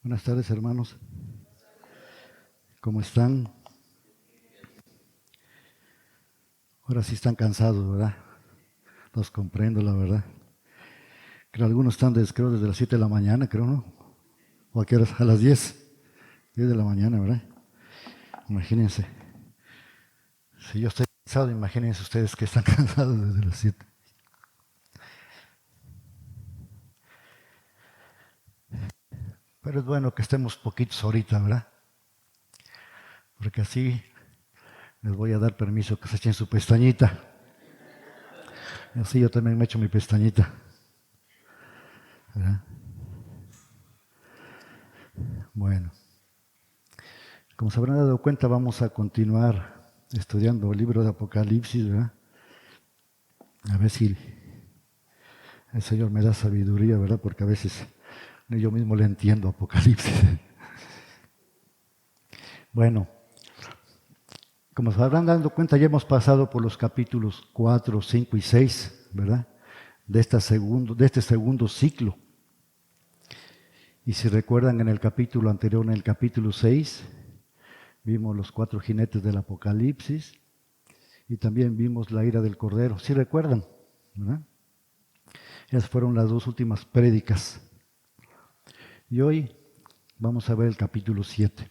Buenas tardes, hermanos. ¿Cómo están? Ahora sí están cansados, ¿verdad? Los comprendo, la verdad. Creo algunos están creo desde las 7 de la mañana, creo, ¿no? ¿O a qué horas? A las 10 de la mañana, ¿verdad? Imagínense. Si yo estoy cansado, imagínense ustedes que están cansados desde las 7. Pero es bueno que estemos poquitos ahorita, ¿verdad? Porque así les voy a dar permiso que se echen su pestañita. Y así yo también me echo mi pestañita, ¿verdad? Bueno, como se habrán dado cuenta, vamos a continuar estudiando el libro de Apocalipsis, ¿verdad? A ver si el Señor me da sabiduría, ¿verdad? Porque a veces yo mismo le entiendo Apocalipsis. Bueno, como se habrán dado cuenta, ya hemos pasado por los capítulos 4, 5 y 6, ¿verdad? De este segundo ciclo. Y si recuerdan, en el capítulo anterior, en el capítulo 6, vimos los 4 jinetes del Apocalipsis y también vimos la ira del Cordero. ¿Sí recuerdan? ¿Verdad? Esas fueron las 2 últimas prédicas. Y hoy vamos a ver el capítulo 7.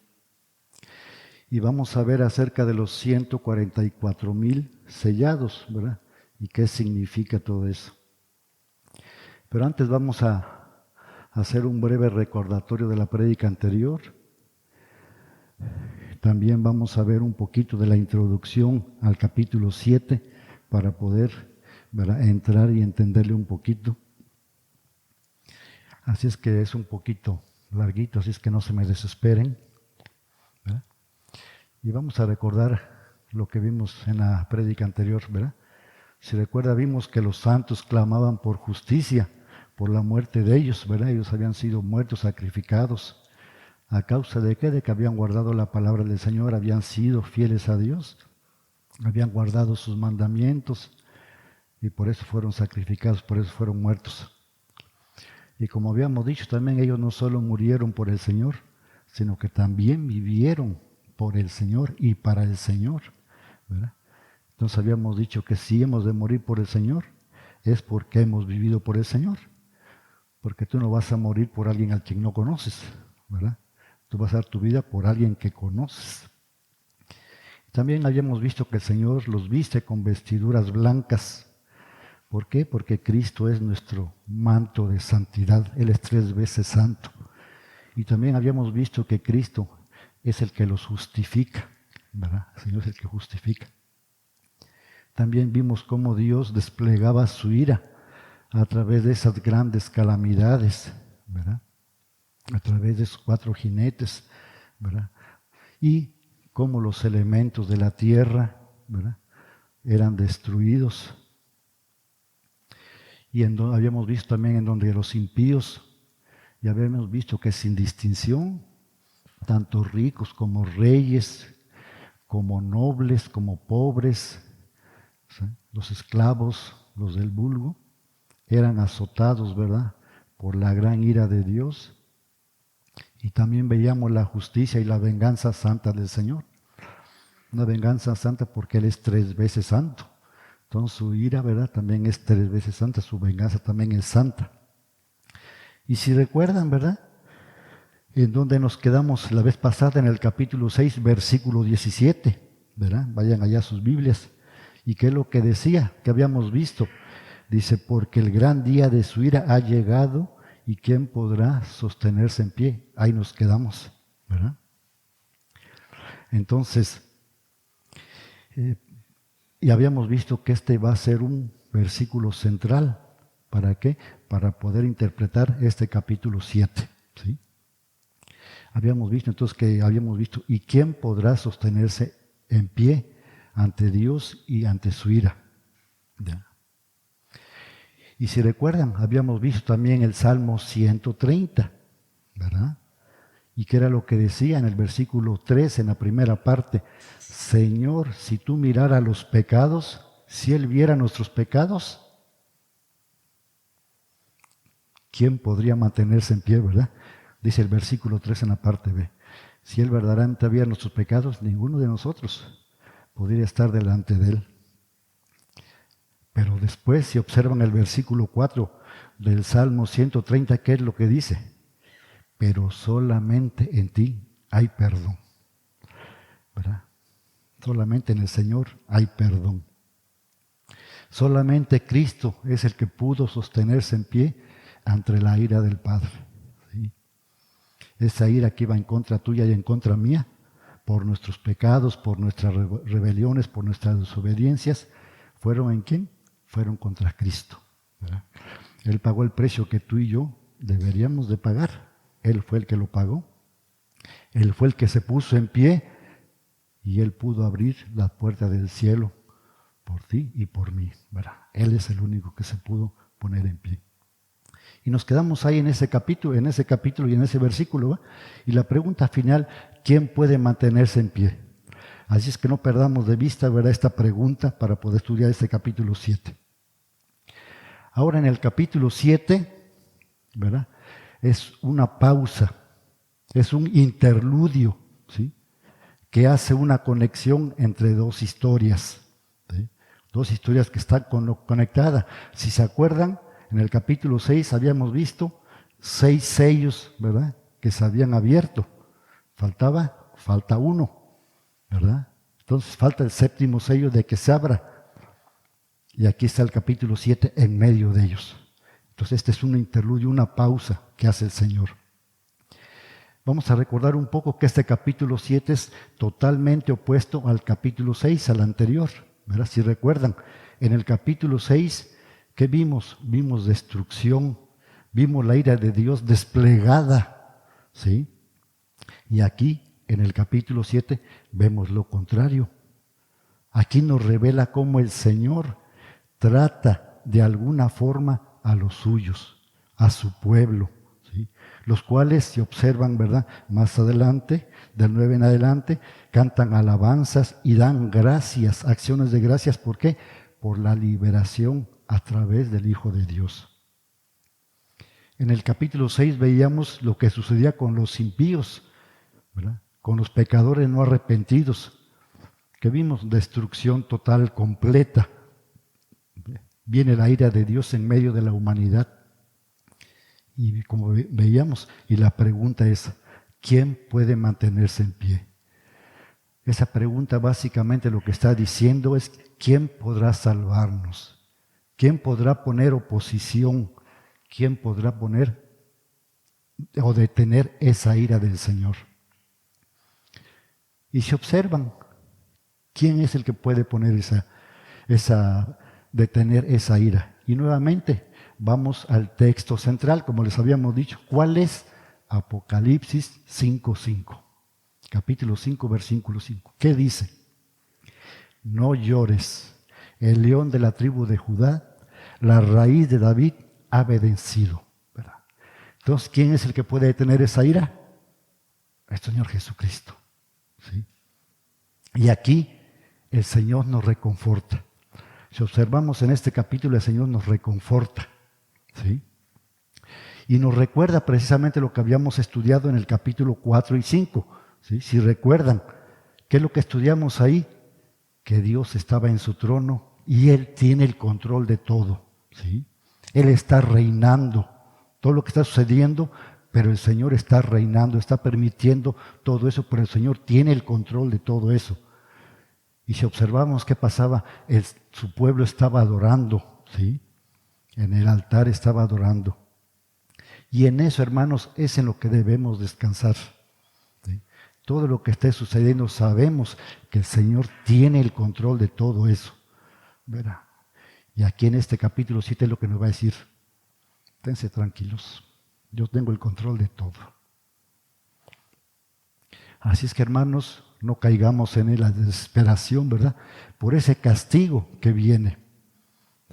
Y vamos a ver acerca de los 144,000 sellados, ¿verdad? Y qué significa todo eso. Pero antes vamos a hacer un breve recordatorio de la prédica anterior. También vamos a ver un poquito de la introducción al capítulo 7 para poder, ¿verdad?, entrar y entenderle un poquito. Así es que es un poquito larguito, así es que no se me desesperen, ¿verdad? Y vamos a recordar lo que vimos en la prédica anterior, ¿verdad? Si recuerda, vimos que los santos clamaban por justicia, por la muerte de ellos, ¿verdad? Ellos habían sido muertos, sacrificados. ¿A causa de qué? De que habían guardado la palabra del Señor, habían sido fieles a Dios, habían guardado sus mandamientos y por eso fueron sacrificados, por eso fueron muertos. Y como habíamos dicho, también ellos no solo murieron por el Señor, sino que también vivieron por el Señor y para el Señor, ¿verdad? Entonces habíamos dicho que si hemos de morir por el Señor, es porque hemos vivido por el Señor. Porque tú no vas a morir por alguien al quien no conoces, ¿verdad? Tú vas a dar tu vida por alguien que conoces. También habíamos visto que el Señor los viste con vestiduras blancas. ¿Por qué? Porque Cristo es nuestro manto de santidad. Él es 3 veces santo. Y también habíamos visto que Cristo es el que los justifica, ¿verdad? El Señor es el que justifica. También vimos cómo Dios desplegaba su ira a través de esas grandes calamidades, ¿verdad? A través de esos 4 jinetes, ¿verdad? Y cómo los elementos de la tierra, ¿verdad?, eran destruidos. Y habíamos visto también en donde los impíos, ya habíamos visto que sin distinción, tanto ricos como reyes, como nobles, como pobres, ¿sí?, los esclavos, los del vulgo, eran azotados, ¿verdad?, por la gran ira de Dios. Y también veíamos la justicia y la venganza santa del Señor. Una venganza santa porque Él es 3 veces santo. Entonces su ira, ¿verdad?, también es 3 veces santa, su venganza también es santa. Y si recuerdan, ¿verdad?, en donde nos quedamos la vez pasada, en el capítulo 6, versículo 17, ¿verdad? Vayan allá a sus Biblias. ¿Y qué es lo que decía? Que habíamos visto. Dice, porque el gran día de su ira ha llegado y ¿quién podrá sostenerse en pie? Ahí nos quedamos, ¿verdad? Entonces, y habíamos visto que este va a ser un versículo central. ¿Para qué? Para poder interpretar este capítulo 7, ¿sí? Habíamos visto entonces ¿y quién podrá sostenerse en pie ante Dios y ante su ira? ¿Ya? Y si recuerdan, habíamos visto también el Salmo 130, ¿verdad? ¿Y qué era lo que decía en el versículo 3, en la primera parte? Señor, si tú miraras los pecados, si Él viera nuestros pecados, ¿quién podría mantenerse en pie, verdad? Dice el versículo 3 en la parte B. Si Él verdaderamente había nuestros pecados, ninguno de nosotros podría estar delante de Él. Pero después, si observan el versículo 4 del Salmo 130, ¿qué es lo que dice? Pero solamente en ti hay perdón, ¿verdad? Solamente en el Señor hay perdón. Solamente Cristo es el que pudo sostenerse en pie ante la ira del Padre. ¿Sí? Esa ira que iba en contra tuya y en contra mía, por nuestros pecados, por nuestras rebeliones, por nuestras desobediencias, ¿fueron en quién? Fueron contra Cristo, ¿verdad? Él pagó el precio que tú y yo deberíamos de pagar. Él fue el que lo pagó. Él fue el que se puso en pie y Él pudo abrir la puerta del cielo por ti y por mí, ¿verdad? Él es el único que se pudo poner en pie. Y nos quedamos ahí en ese capítulo y en ese versículo, ¿verdad? Y la pregunta final, ¿quién puede mantenerse en pie? Así es que no perdamos de vista, ¿verdad?, esta pregunta para poder estudiar este capítulo 7. Ahora en el capítulo 7, ¿verdad?, es una pausa, es un interludio, ¿sí?, que hace una conexión entre dos historias, ¿sí? Dos historias que están conectadas. Si se acuerdan, en el capítulo 6 habíamos visto 6 sellos, ¿verdad?, que se habían abierto. Falta uno, ¿verdad? Entonces falta el 7º sello de que se abra. Y aquí está el capítulo 7 en medio de ellos. Entonces este es un interludio, una pausa que hace el Señor. Vamos a recordar un poco que este capítulo 7 es totalmente opuesto al capítulo 6, al anterior, ¿verdad? Si recuerdan, en el capítulo 6, ¿qué vimos? Vimos destrucción, vimos la ira de Dios desplegada, ¿sí? Y aquí, en el capítulo 7, vemos lo contrario. Aquí nos revela cómo el Señor trata de alguna forma a los suyos, a su pueblo, ¿sí?, los cuales, si observan, ¿verdad?, más adelante, del 9 en adelante, cantan alabanzas y dan gracias, acciones de gracias. ¿Por qué? Por la liberación a través del Hijo de Dios. En el capítulo 6 veíamos lo que sucedía con los impíos, ¿verdad?, con los pecadores no arrepentidos, que vimos destrucción total, completa. Viene la ira de Dios en medio de la humanidad. Y como veíamos, y la pregunta es, ¿quién puede mantenerse en pie? Esa pregunta básicamente lo que está diciendo es, ¿quién podrá salvarnos? ¿Quién podrá poner oposición? ¿Quién podrá poner o detener esa ira del Señor? Y si observan, ¿quién es el que puede poner detener esa ira? Y nuevamente, vamos al texto central, como les habíamos dicho. ¿Cuál es? Apocalipsis 5:5. Capítulo 5, versículo 5. ¿Qué dice? No llores, el león de la tribu de Judá, la raíz de David, ha vencido. ¿Verdad? Entonces, ¿quién es el que puede detener esa ira? El Señor Jesucristo. ¿Sí? Y aquí el Señor nos reconforta. Si observamos en este capítulo, el Señor nos reconforta, ¿sí?, y nos recuerda precisamente lo que habíamos estudiado en el capítulo 4 y 5. ¿Sí? Si recuerdan, ¿qué es lo que estudiamos ahí? Que Dios estaba en su trono y Él tiene el control de todo, ¿sí? Él está reinando. Todo lo que está sucediendo, pero el Señor está reinando, está permitiendo todo eso, pero el Señor tiene el control de todo eso. Y si observamos qué pasaba, su pueblo estaba adorando, ¿sí? En el altar estaba adorando. Y en eso, hermanos, es en lo que debemos descansar, ¿sí? Todo lo que esté sucediendo, sabemos que el Señor tiene el control de todo eso, ¿verdad? Y aquí en este capítulo 7 es lo que nos va a decir: esténse tranquilos, yo tengo el control de todo. Así es que, hermanos, no caigamos en la desesperación, ¿verdad?, por ese castigo que viene,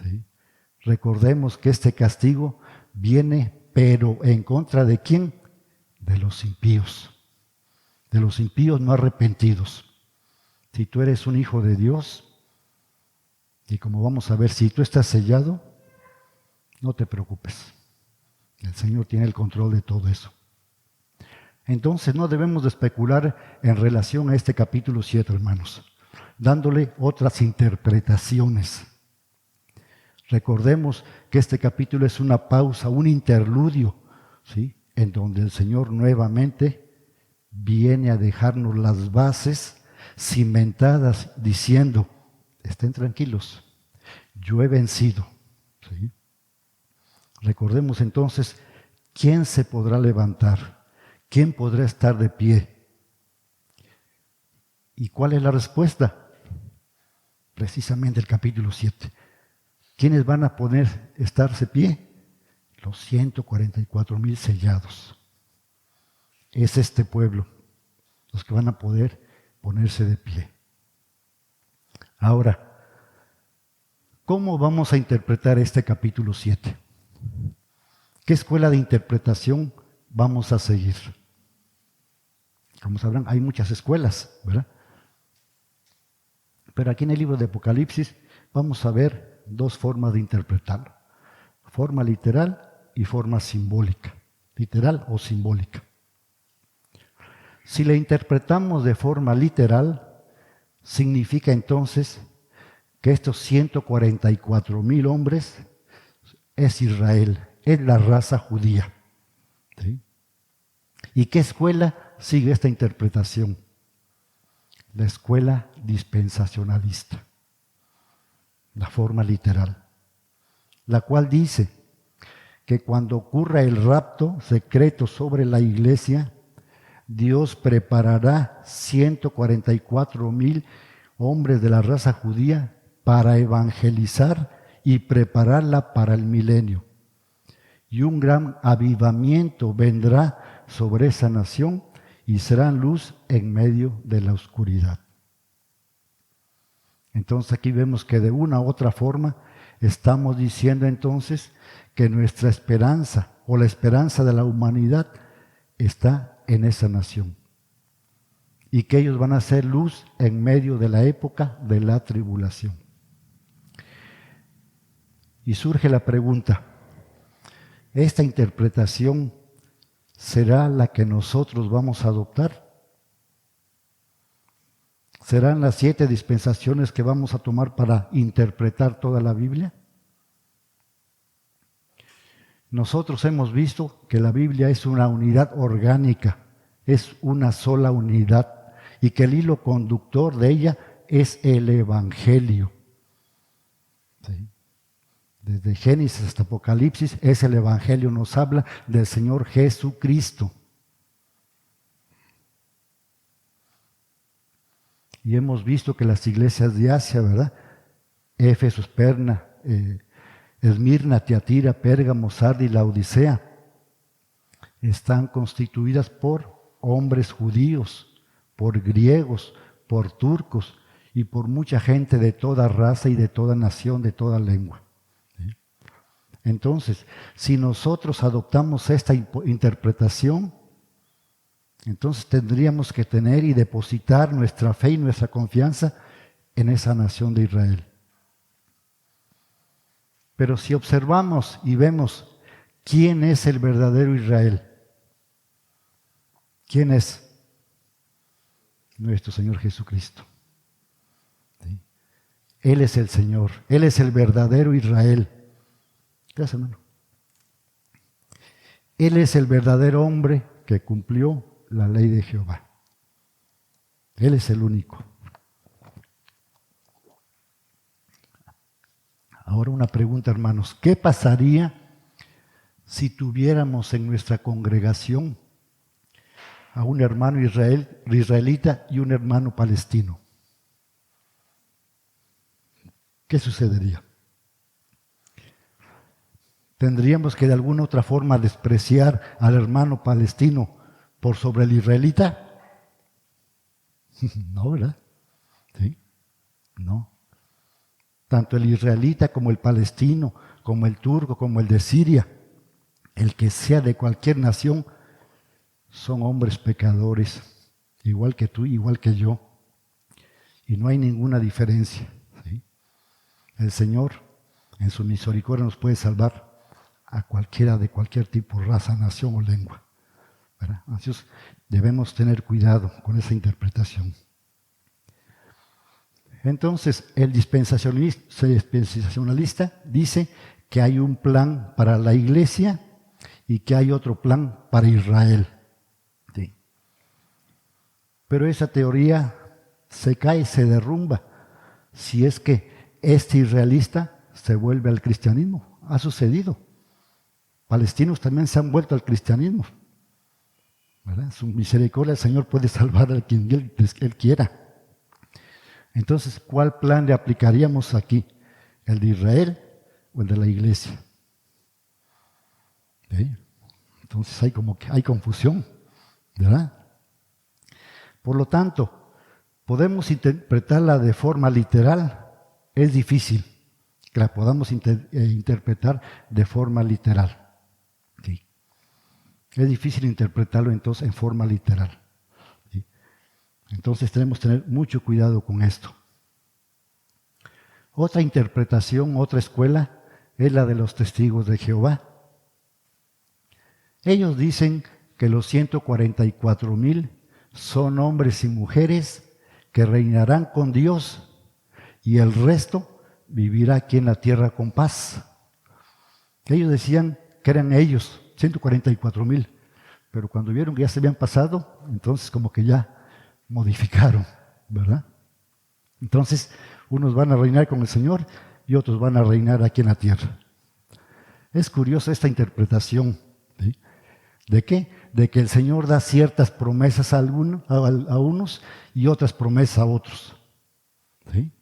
¿sí? Recordemos que este castigo viene, pero ¿en contra de quién? De los impíos no arrepentidos. Si tú eres un hijo de Dios, y como vamos a ver, si tú estás sellado, no te preocupes. El Señor tiene el control de todo eso. Entonces no debemos de especular en relación a este capítulo 7, hermanos, dándole otras interpretaciones. Recordemos que este capítulo es una pausa, un interludio, ¿sí?, en donde el Señor nuevamente viene a dejarnos las bases cimentadas diciendo, estén tranquilos, yo he vencido. ¿Sí? Recordemos entonces, ¿quién se podrá levantar? ¿Quién podrá estar de pie? ¿Y cuál es la respuesta? Precisamente el capítulo 7. ¿Quiénes van a poder estarse pie? Los 144,000 sellados. Es este pueblo los que van a poder ponerse de pie. Ahora, ¿cómo vamos a interpretar este capítulo 7? ¿Qué escuela de interpretación vamos a seguir? Como sabrán, hay muchas escuelas, ¿verdad? Pero aquí en el libro de Apocalipsis vamos a ver dos formas de interpretarlo. Forma literal y forma simbólica. Literal o simbólica. Si la interpretamos de forma literal, significa entonces que estos 144,000 hombres es Israel, es la raza judía. ¿Sí? ¿Y qué escuela sigue esta interpretación? La escuela dispensacionalista, la forma literal, la cual dice que cuando ocurra el rapto secreto sobre la iglesia, Dios preparará 144,000 hombres de la raza judía para evangelizar y prepararla para el milenio. Y un gran avivamiento vendrá sobre esa nación y serán luz en medio de la oscuridad. Entonces aquí vemos que de una u otra forma estamos diciendo entonces que nuestra esperanza o la esperanza de la humanidad está en esa nación y que ellos van a ser luz en medio de la época de la tribulación. Y surge la pregunta, ¿esta interpretación será la que nosotros vamos a adoptar? ¿Serán las 7 dispensaciones que vamos a tomar para interpretar toda la Biblia? Nosotros hemos visto que la Biblia es una unidad orgánica, es una sola unidad, y que el hilo conductor de ella es el Evangelio. ¿Sí? Desde Génesis hasta Apocalipsis, es el Evangelio, nos habla del Señor Jesucristo. Y hemos visto que las iglesias de Asia, ¿verdad? Éfeso, Esmirna, Esmirna, Tiatira, Pérgamo, Sardis y Laodicea, están constituidas por hombres judíos, por griegos, por turcos y por mucha gente de toda raza y de toda nación, de toda lengua. ¿Sí? Entonces, si nosotros adoptamos esta interpretación, entonces tendríamos que tener y depositar nuestra fe y nuestra confianza en esa nación de Israel. Pero si observamos y vemos quién es el verdadero Israel, ¿quién es? Nuestro Señor Jesucristo. ¿Sí? Él es el Señor, Él es el verdadero Israel. Gracias, hermano. Él es el verdadero hombre que cumplió la ley de Jehová. Él es el único. Ahora una pregunta, hermanos. ¿Qué pasaría si tuviéramos en nuestra congregación a un hermano israelita y un hermano palestino? ¿Qué sucedería? ¿Tendríamos que de alguna otra forma despreciar al hermano palestino por sobre el israelita? No, ¿verdad? ¿Sí? No. Tanto el israelita como el palestino, como el turco, como el de Siria, el que sea de cualquier nación, son hombres pecadores, igual que tú, igual que yo. Y no hay ninguna diferencia. ¿Sí? El Señor, en su misericordia, nos puede salvar a cualquiera de cualquier tipo, raza, nación o lengua. ¿verdad? Entonces debemos tener cuidado con esa interpretación. Entonces, el dispensacionalista dice que hay un plan para la iglesia y que hay otro plan para Israel. Sí. Pero esa teoría se cae, se derrumba, si es que este israelita se vuelve al cristianismo. Ha sucedido. Palestinos también se han vuelto al cristianismo, ¿verdad? Su misericordia, el Señor puede salvar a quien Él quiera. Entonces, ¿cuál plan le aplicaríamos aquí? ¿El de Israel o el de la iglesia? ¿Sí? Entonces hay confusión, ¿verdad? Por lo tanto, podemos interpretarla de forma literal. Es difícil que la podamos interpretar de forma literal. ¿Sí? Es difícil interpretarlo entonces en forma literal. ¿Sí? Entonces tenemos que tener mucho cuidado con esto. Otra interpretación, otra escuela, es la de los testigos de Jehová. Ellos dicen que los 144,000 son hombres y mujeres que reinarán con Dios y el resto vivirá aquí en la tierra con paz. Ellos decían que eran ellos, 144,000, pero cuando vieron que ya se habían pasado, entonces como que ya modificaron, ¿verdad? Entonces, unos van a reinar con el Señor y otros van a reinar aquí en la tierra. Es curiosa esta interpretación, ¿sí? ¿De qué? De que el Señor da ciertas promesas a unos y otras promesas a otros. ¿Sí?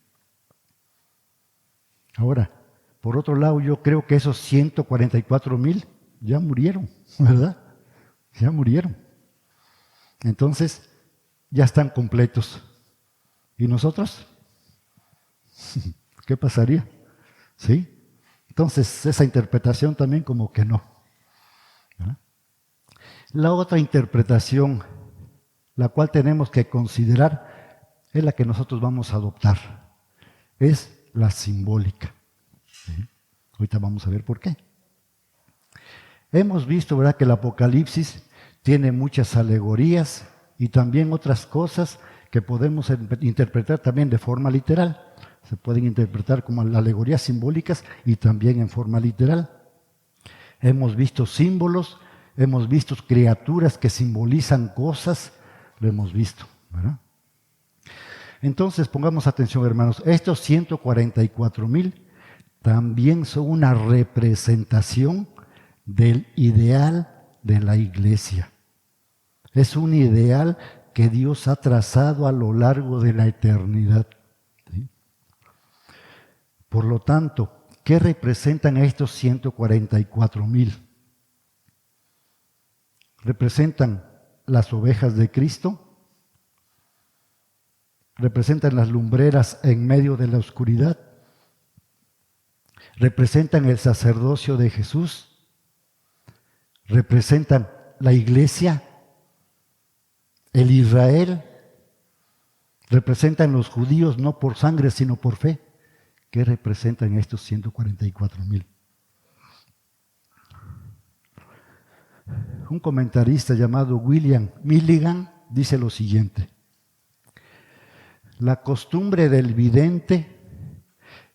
Ahora, por otro lado, yo creo que esos 144,000 ya murieron, ¿verdad? Ya murieron. Entonces, ya están completos. ¿Y nosotros? ¿Qué pasaría? ¿Sí? Entonces, esa interpretación también como que no. ¿Verdad? La otra interpretación, la cual tenemos que considerar, es la que nosotros vamos a adoptar. Es la simbólica. ¿Sí? Ahorita vamos a ver por qué. Hemos visto, ¿verdad?, que el Apocalipsis tiene muchas alegorías y también otras cosas que podemos interpretar también de forma literal. Se pueden interpretar como alegorías simbólicas y también en forma literal. Hemos visto símbolos, hemos visto criaturas que simbolizan cosas, lo hemos visto, ¿verdad? Entonces, pongamos atención, hermanos, estos 144,000 también son una representación del ideal de la iglesia. Es un ideal que Dios ha trazado a lo largo de la eternidad. ¿Sí? Por lo tanto, ¿qué representan estos 144,000? ¿Representan las ovejas de Cristo? ¿Representan las lumbreras en medio de la oscuridad? ¿Representan el sacerdocio de Jesús? ¿Representan la iglesia? ¿El Israel? ¿Representan los judíos no por sangre sino por fe? ¿Qué representan estos 144,000? Un comentarista llamado William Milligan dice lo siguiente: la costumbre del vidente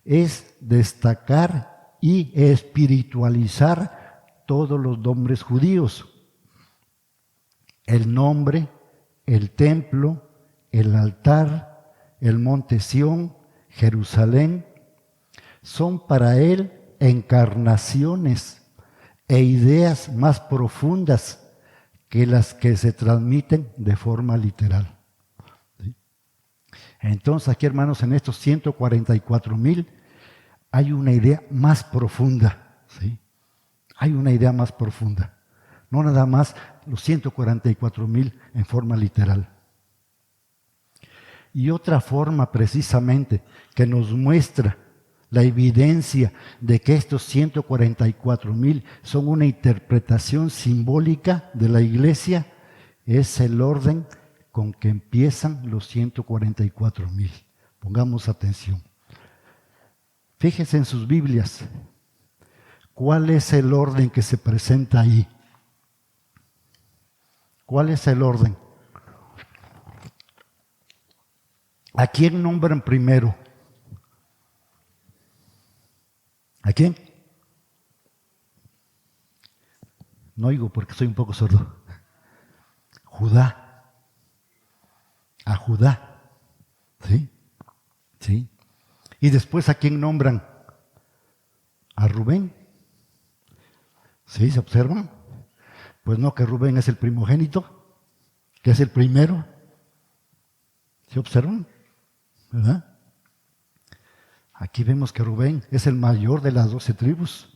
es destacar y espiritualizar todos los nombres judíos. El nombre, el templo, el altar, el monte Sión, Jerusalén, son para él encarnaciones e ideas más profundas que las que se transmiten de forma literal. ¿Sí? Entonces aquí, hermanos, en estos 144,000 hay una idea más profunda. ¿Sí? Hay una idea más profunda. No nada más los 144,000 en forma literal. Y otra forma precisamente que nos muestra la evidencia de que estos 144,000 son una interpretación simbólica de la iglesia es el orden con que empiezan los 144,000. Pongamos atención. Fíjense en sus Biblias. ¿Cuál es el orden que se presenta ahí? ¿Cuál es el orden? ¿A quién nombran primero? ¿A quién? No oigo porque soy un poco sordo. Judá. A Judá. ¿Sí? ¿Sí? Y después, ¿a quién nombran? A Rubén. ¿Sí? ¿Se observan? Pues no, que Rubén es el primogénito, que es el primero. ¿Se observan? ¿Verdad? Aquí vemos que Rubén es el mayor de las 12 tribus.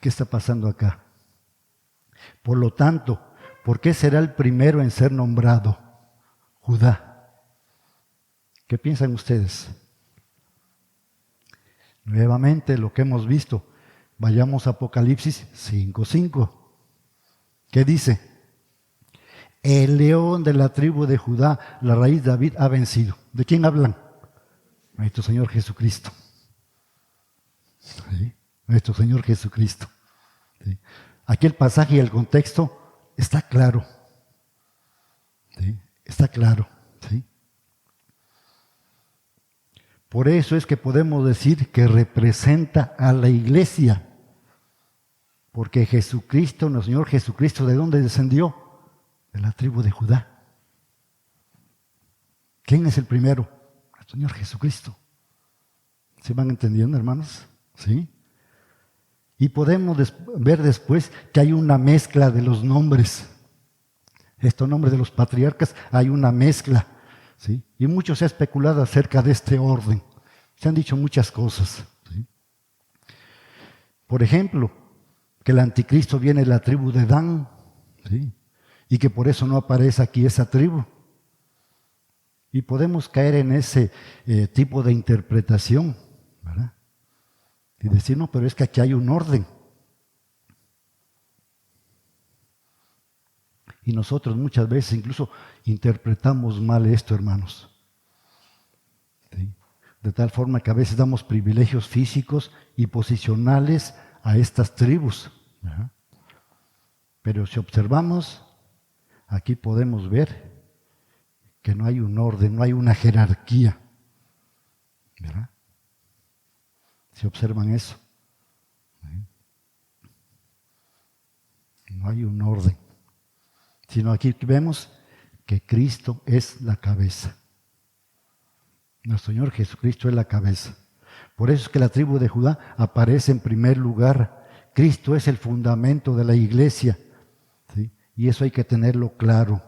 ¿Qué está pasando acá? Por lo tanto, ¿por qué será el primero en ser nombrado? Judá. ¿Qué piensan ustedes? Nuevamente lo que hemos visto. Vayamos a Apocalipsis 5:5. ¿Qué dice? El león de la tribu de Judá, la raíz de David, ha vencido. ¿De quién hablan? Nuestro Señor Jesucristo. ¿Sí? Nuestro Señor Jesucristo. ¿Sí? Aquí el pasaje y el contexto está claro. ¿Sí? Está claro. ¿Sí? Por eso es que podemos decir que representa a la iglesia. Porque Jesucristo, nuestro Señor Jesucristo, ¿de dónde descendió? De la tribu de Judá. ¿Quién es el primero? El Señor Jesucristo. ¿Se van entendiendo, hermanos? ¿Sí? Y podemos ver después que hay una mezcla de los nombres. Estos nombres de los patriarcas, hay una mezcla. ¿Sí? Y mucho se ha especulado acerca de este orden. Se han dicho muchas cosas. ¿Sí? Por ejemplo, que el anticristo viene de la tribu de Dan. ¿Sí? Y que por eso no aparece aquí esa tribu. Y podemos caer en ese tipo de interpretación, ¿verdad? Y decir, no, pero es que aquí hay un orden. Y nosotros muchas veces incluso interpretamos mal esto, hermanos. ¿Sí? De tal forma que a veces damos privilegios físicos y posicionales a estas tribus, ¿verdad? Pero si observamos, aquí podemos ver que no hay un orden, no hay una jerarquía, ¿verdad? Si observan eso, no hay un orden, sino aquí vemos que Cristo es la cabeza. Nuestro Señor Jesucristo es la cabeza. Por eso es que la tribu de Judá aparece en primer lugar. Cristo es el fundamento de la iglesia, ¿sí? Y eso hay que tenerlo claro.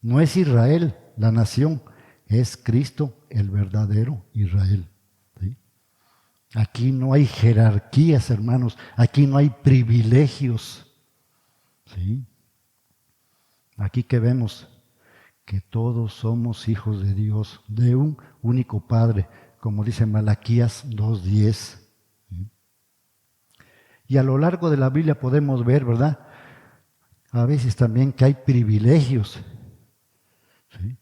No es Israel la nación, es Cristo el verdadero Israel. ¿Sí? Aquí no hay jerarquías, hermanos, aquí no hay privilegios. ¿Sí? Aquí que vemos que todos somos hijos de Dios, de un único Padre, como dice Malaquías 2:10. ¿Sí? Y a lo largo de la Biblia podemos ver, ¿verdad? A veces también que hay privilegios. ¿Sí?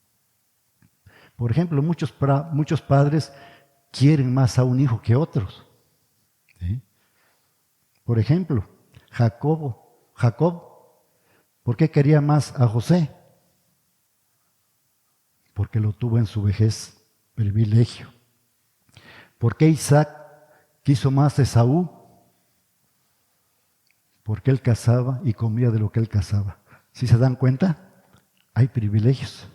Por ejemplo, muchos padres quieren más a un hijo que otros. ¿Sí? Por ejemplo, Jacob, ¿por qué quería más a José? Porque lo tuvo en su vejez, privilegio. ¿Por qué Isaac quiso más a Esaú? Porque él cazaba y comía de lo que él cazaba. ¿Sí se dan cuenta? Hay privilegios.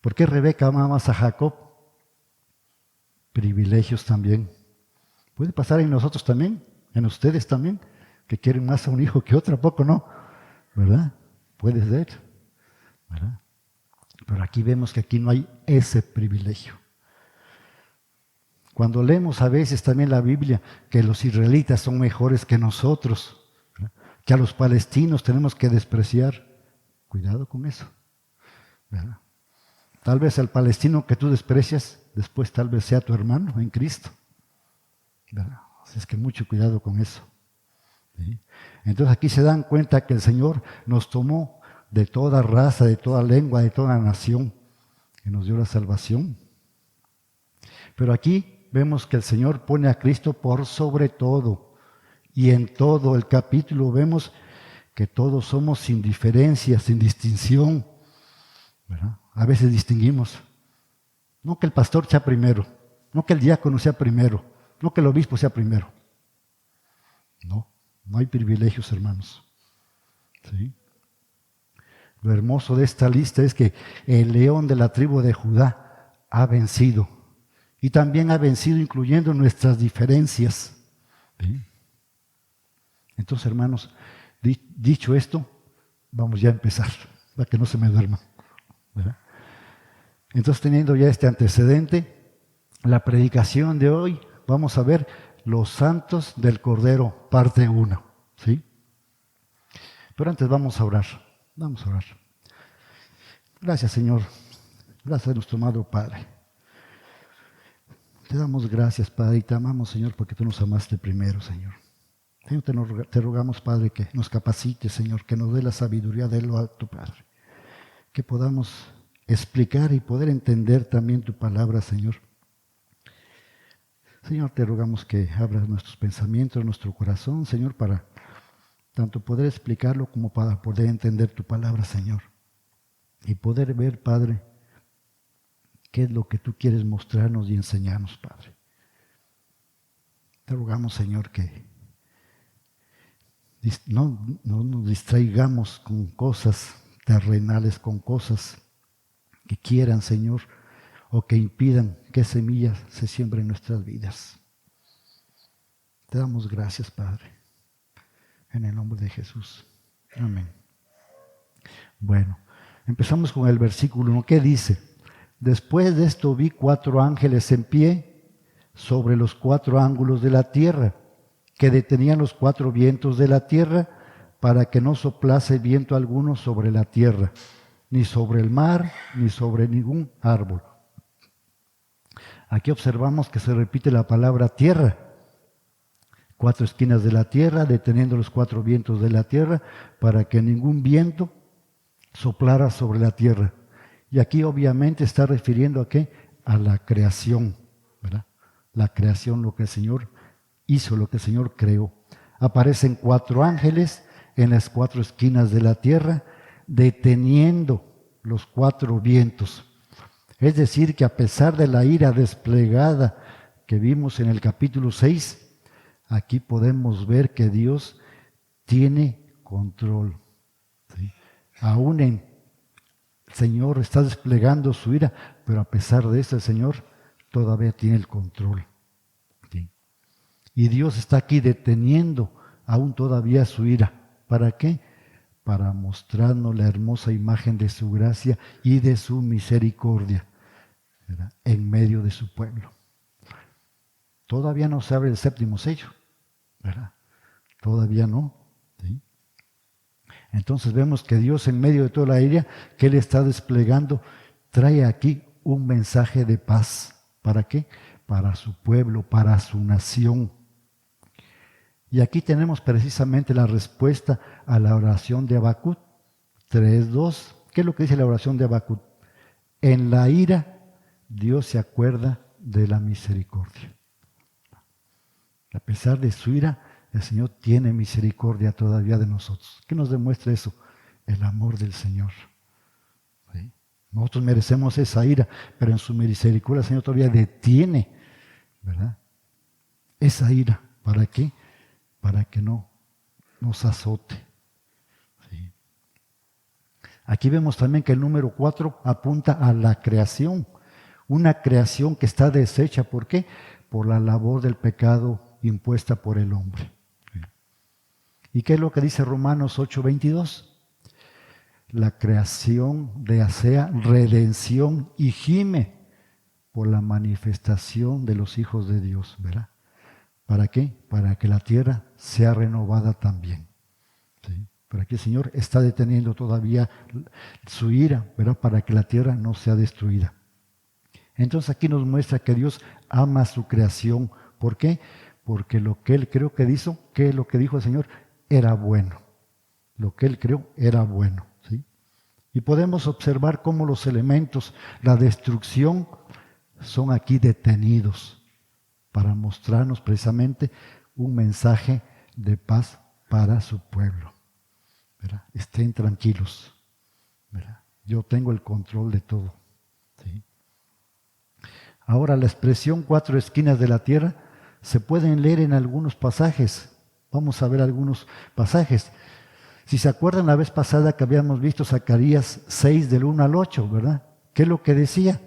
¿Por qué Rebeca ama más a Jacob? Privilegios también. Puede pasar en nosotros también, en ustedes también, que quieren más a un hijo que otro, ¿a poco no? ¿Verdad? Puede ser, ¿verdad? Pero aquí vemos que aquí no hay ese privilegio. Cuando leemos a veces también la Biblia que los israelitas son mejores que nosotros, ¿verdad? Que a los palestinos tenemos que despreciar, cuidado con eso, ¿verdad? Tal vez al palestino que tú desprecias, después tal vez sea tu hermano en Cristo, ¿verdad? Así es que mucho cuidado con eso. ¿Sí? Entonces aquí se dan cuenta que el Señor nos tomó de toda raza, de toda lengua, de toda nación, y nos dio la salvación. Pero aquí vemos que el Señor pone a Cristo por sobre todo, y en todo el capítulo vemos que todos somos sin diferencia, sin distinción, ¿verdad? A veces distinguimos. No que el pastor sea primero, no que el diácono sea primero, no que el obispo sea primero. No, no hay privilegios, hermanos. ¿Sí? Lo hermoso de esta lista es que el león de la tribu de Judá ha vencido. Y también ha vencido incluyendo nuestras diferencias. ¿Sí? Entonces, hermanos, dicho esto, vamos ya a empezar, para que no se me duerman, ¿verdad? Entonces, teniendo ya este antecedente, la predicación de hoy, vamos a ver los santos del Cordero, parte 1, ¿sí? Pero antes vamos a orar. Vamos a orar. Gracias, Señor. Gracias a nuestro amado Padre. Te damos gracias, Padre, y te amamos, Señor, porque tú nos amaste primero, Señor. Señor, te rogamos, Padre, que nos capacites, Señor, que nos dé la sabiduría de lo alto, Padre. Que podamos explicar y poder entender también tu palabra, Señor. Señor, te rogamos que abras nuestros pensamientos, nuestro corazón, Señor, para tanto poder explicarlo como para poder entender tu palabra, Señor. Y poder ver, Padre, qué es lo que tú quieres mostrarnos y enseñarnos, Padre. Te rogamos, Señor, que no nos distraigamos con cosas terrenales, con cosas que quieran, Señor, o que impidan que semillas se siembren en nuestras vidas. Te damos gracias, Padre, en el nombre de Jesús. Amén. Bueno, empezamos con el versículo 1. ¿Qué dice? Después de esto vi 4 ángeles en pie sobre los 4 ángulos de la tierra, que detenían los 4 vientos de la tierra, para que no soplase viento alguno sobre la tierra, ni sobre el mar, ni sobre ningún árbol. Aquí observamos que se repite la palabra tierra. 4 esquinas de la tierra, deteniendo los 4 vientos de la tierra, para que ningún viento soplara sobre la tierra. Y aquí obviamente está refiriendo a ¿qué? A la creación, ¿verdad? La creación, lo que el Señor hizo, lo que el Señor creó. Aparecen 4 ángeles en las 4 esquinas de la tierra, deteniendo los 4 vientos. Es decir, que a pesar de la ira desplegada que vimos en el capítulo 6, aquí podemos ver que Dios tiene control. ¿Sí? Aún el Señor está desplegando su ira, pero a pesar de eso el Señor todavía tiene el control. ¿Sí? Y Dios está aquí deteniendo aún todavía su ira. ¿Para qué? Para mostrarnos la hermosa imagen de su gracia y de su misericordia, ¿verdad? En medio de su pueblo. Todavía no se abre el 7º sello, ¿verdad? Todavía no. ¿Sí? Entonces vemos que Dios en medio de toda la ira que Él está desplegando, trae aquí un mensaje de paz. ¿Para qué? Para su pueblo, para su nación. Y aquí tenemos precisamente la respuesta a la oración de Habacuc 3:2. ¿Qué es lo que dice la oración de Habacuc? En la ira, Dios se acuerda de la misericordia. A pesar de su ira, el Señor tiene misericordia todavía de nosotros. ¿Qué nos demuestra eso? El amor del Señor. ¿Sí? Nosotros merecemos esa ira, pero en su misericordia el Señor todavía detiene, ¿verdad? Esa ira. ¿Para qué? Para que no nos azote. ¿Sí? Aquí vemos también que el número 4 apunta a la creación. Una creación que está deshecha. ¿Por qué? Por la labor del pecado impuesta por el hombre. ¿Sí? ¿Y qué es lo que dice Romanos 8:22? La creación desea redención y gime por la manifestación de los hijos de Dios, ¿verdad? ¿Para qué? Para que la tierra sea renovada también. ¿Sí? Pero aquí el Señor está deteniendo todavía su ira, ¿verdad? Para que la tierra no sea destruida. Entonces aquí nos muestra que Dios ama su creación. ¿Por qué? Porque lo que Él creó que hizo, que lo que dijo el Señor, era bueno. Lo que Él creó era bueno. ¿Sí? Y podemos observar cómo los elementos, la destrucción, son aquí detenidos para mostrarnos precisamente un mensaje de paz para su pueblo. ¿verdad? Estén tranquilos, ¿verdad? Yo tengo el control de todo. ¿Sí? Ahora, la expresión 4 esquinas de la tierra se pueden leer en algunos pasajes. Vamos a ver algunos pasajes. Si se acuerdan la vez pasada que habíamos visto Zacarías 6 del 1 al 8, ¿verdad? ¿Qué es lo que decía?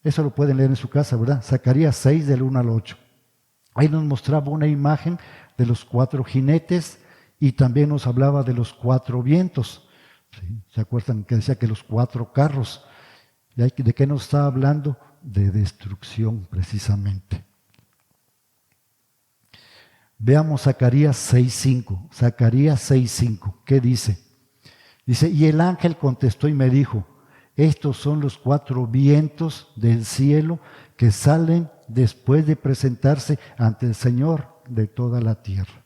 Eso lo pueden leer en su casa, ¿verdad? Zacarías 6 del 1 al 8. Ahí nos mostraba una imagen de los 4 jinetes y también nos hablaba de los 4 vientos. ¿Sí? ¿Se acuerdan que decía que los 4 carros? ¿De qué nos está hablando? De destrucción, precisamente. Veamos Zacarías 6:5. Zacarías 6:5. ¿Qué dice? Dice, y el ángel contestó y me dijo, estos son los 4 vientos del cielo que salen después de presentarse ante el Señor de toda la tierra.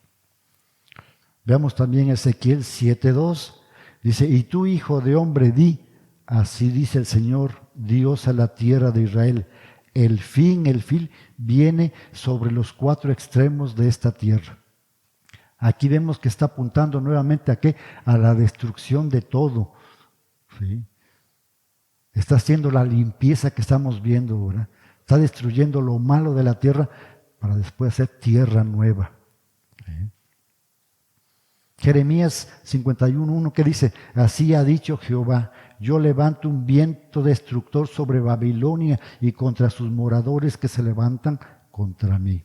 Veamos también Ezequiel 7:2. Dice, y tú, hijo de hombre, di, así dice el Señor, Dios a la tierra de Israel, el fin viene sobre los 4 extremos de esta tierra. Aquí vemos que está apuntando nuevamente ¿a qué? A la destrucción de todo. ¿Sí? Está haciendo la limpieza que estamos viendo, ¿verdad? Está destruyendo lo malo de la tierra para después hacer tierra nueva. ¿Sí? Jeremías 51:1 que dice, así ha dicho Jehová, yo levanto un viento destructor sobre Babilonia y contra sus moradores que se levantan contra mí.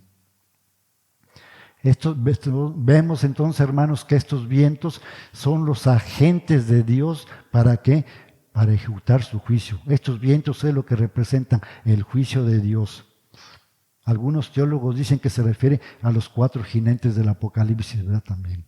Vemos entonces, hermanos, que estos vientos son los agentes de Dios. ¿Para qué? Para ejecutar su juicio. Estos vientos es lo que representan el juicio de Dios. Algunos teólogos dicen que se refiere a los 4 jinetes del Apocalipsis, ¿verdad? También.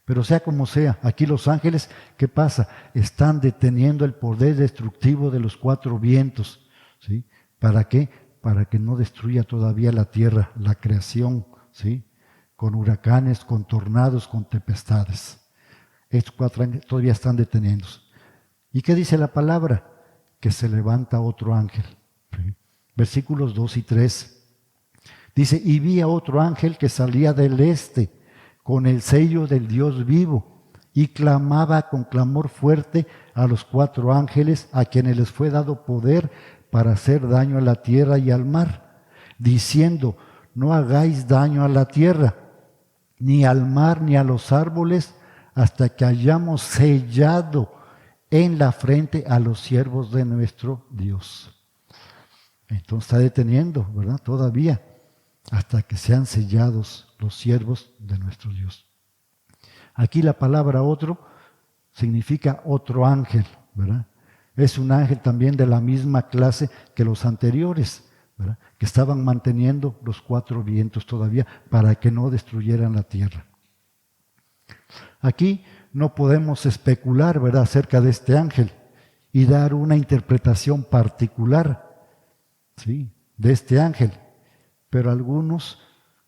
Pero sea como sea, aquí los ángeles, ¿qué pasa? Están deteniendo el poder destructivo de los 4 vientos. ¿Sí? ¿Para qué? Para que no destruya todavía la tierra, la creación, ¿sí? Con huracanes, con tornados, con tempestades. Estos 4 ángeles todavía están deteniéndose. ¿Y qué dice la palabra? Que se levanta otro ángel. ¿Sí? Versículos 2 y 3. Dice, y vi a otro ángel que salía del este, con el sello del Dios vivo, y clamaba con clamor fuerte a los 4 ángeles a quienes les fue dado poder para hacer daño a la tierra y al mar, diciendo, no hagáis daño a la tierra, ni al mar, ni a los árboles, hasta que hayamos sellado en la frente a los siervos de nuestro Dios. Entonces está deteniendo, ¿verdad? Todavía, hasta que sean sellados los siervos de nuestro Dios. Aquí la palabra otro significa otro ángel, ¿verdad? Es un ángel también de la misma clase que los anteriores, ¿verdad? Que estaban manteniendo los 4 vientos todavía para que no destruyeran la tierra. Aquí no podemos especular, ¿verdad?, acerca de este ángel y dar una interpretación particular, ¿sí?, de este ángel. Pero algunos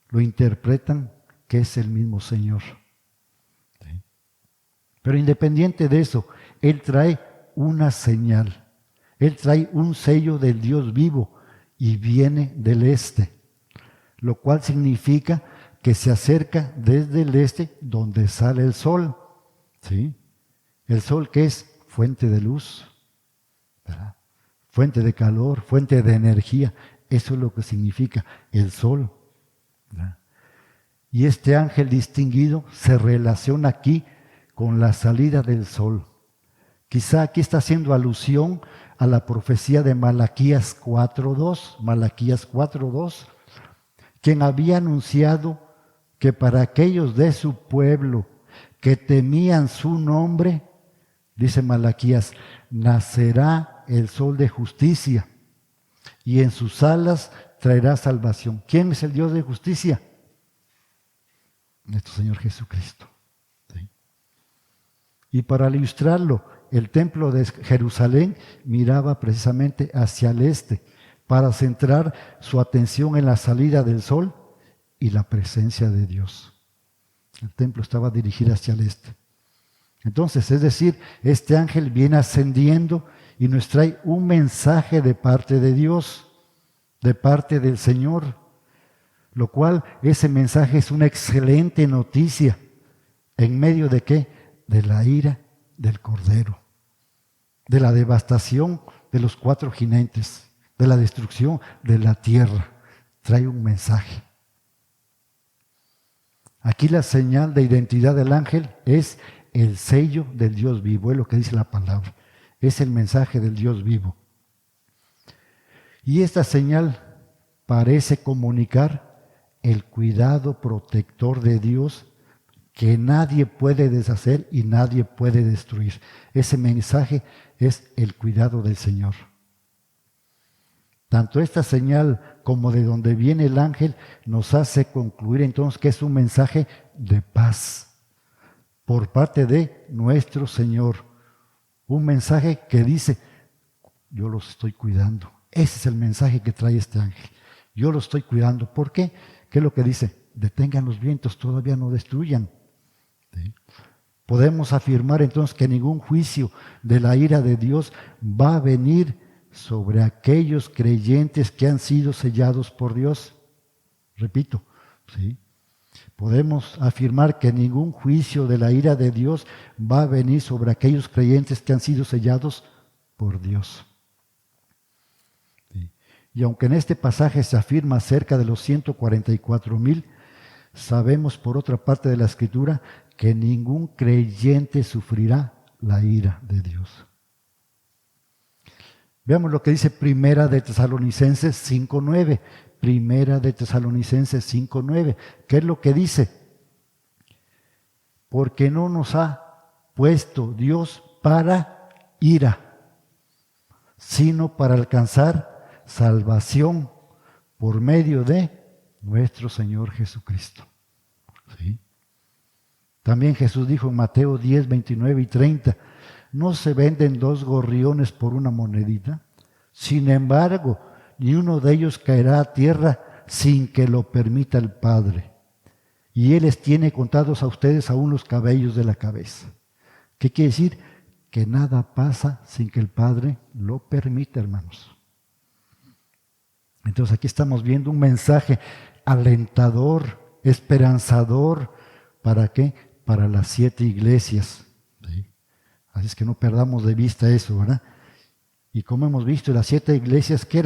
lo interpretan que es el mismo Señor. ¿Sí? Pero independiente de eso, Él trae una señal. Él trae un sello del Dios vivo y viene del este, lo cual significa que se acerca desde el este donde sale el sol. ¿Sí? El sol, que es fuente de luz, ¿verdad?, fuente de calor, fuente de energía. Eso es lo que significa el sol, ¿verdad? Y este ángel distinguido se relaciona aquí con la salida del sol. Quizá aquí está haciendo alusión a la profecía de Malaquías 4:2, Malaquías 4:2, quien había anunciado que para aquellos de su pueblo que temían su nombre, dice Malaquías, nacerá el sol de justicia y en sus alas traerá salvación. ¿Quién es el Dios de justicia? Nuestro Señor Jesucristo. ¿Sí? Y para ilustrarlo, el templo de Jerusalén miraba precisamente hacia el este para centrar su atención en la salida del sol y la presencia de Dios. El templo estaba dirigido hacia el este. Entonces, es decir, este ángel viene ascendiendo y nos trae un mensaje de parte de Dios, de parte del Señor, lo cual ese mensaje es una excelente noticia ¿En medio de qué? De la ira del Cordero, de la devastación de los 4 jinetes, de la destrucción de la tierra. Trae un mensaje. Aquí la señal de identidad del ángel es el sello del Dios vivo, es lo que dice la palabra. Es el mensaje del Dios vivo. Y esta señal parece comunicar el cuidado protector de Dios que nadie puede deshacer y nadie puede destruir. Ese mensaje es el cuidado del Señor. Tanto esta señal como de donde viene el ángel nos hace concluir entonces que es un mensaje de paz por parte de nuestro Señor. Un mensaje que dice, yo los estoy cuidando. Ese es el mensaje que trae este ángel. Yo los estoy cuidando. ¿Por qué? ¿Qué es lo que dice? Detengan los vientos, todavía no destruyan. ¿Sí? Podemos afirmar entonces que ningún juicio de la ira de Dios va a venir sobre aquellos creyentes que han sido sellados por Dios. Repito, ¿sí? Podemos afirmar que ningún juicio de la ira de Dios va a venir sobre aquellos creyentes que han sido sellados por Dios. ¿Sí? Y aunque en este pasaje se afirma acerca de los 144,000, sabemos por otra parte de la Escritura que ningún creyente sufrirá la ira de Dios. Veamos lo que dice Primera de Tesalonicenses 5:9. Primera de Tesalonicenses 5:9. ¿Qué es lo que dice? Porque no nos ha puesto Dios para ira, sino para alcanzar salvación por medio de nuestro Señor Jesucristo. ¿Sí? También Jesús dijo en Mateo 10, 29 y 30, ¿no se venden 2 gorriones por una monedita? Sin embargo, ni uno de ellos caerá a tierra sin que lo permita el Padre. Y Él les tiene contados a ustedes aún los cabellos de la cabeza. ¿Qué quiere decir? Que nada pasa sin que el Padre lo permita, hermanos. Entonces aquí estamos viendo un mensaje alentador, esperanzador. ¿Para qué? Para las 7 iglesias. ¿Sí? Así es que no perdamos de vista eso, ¿verdad? Y como hemos visto, las 7 iglesias que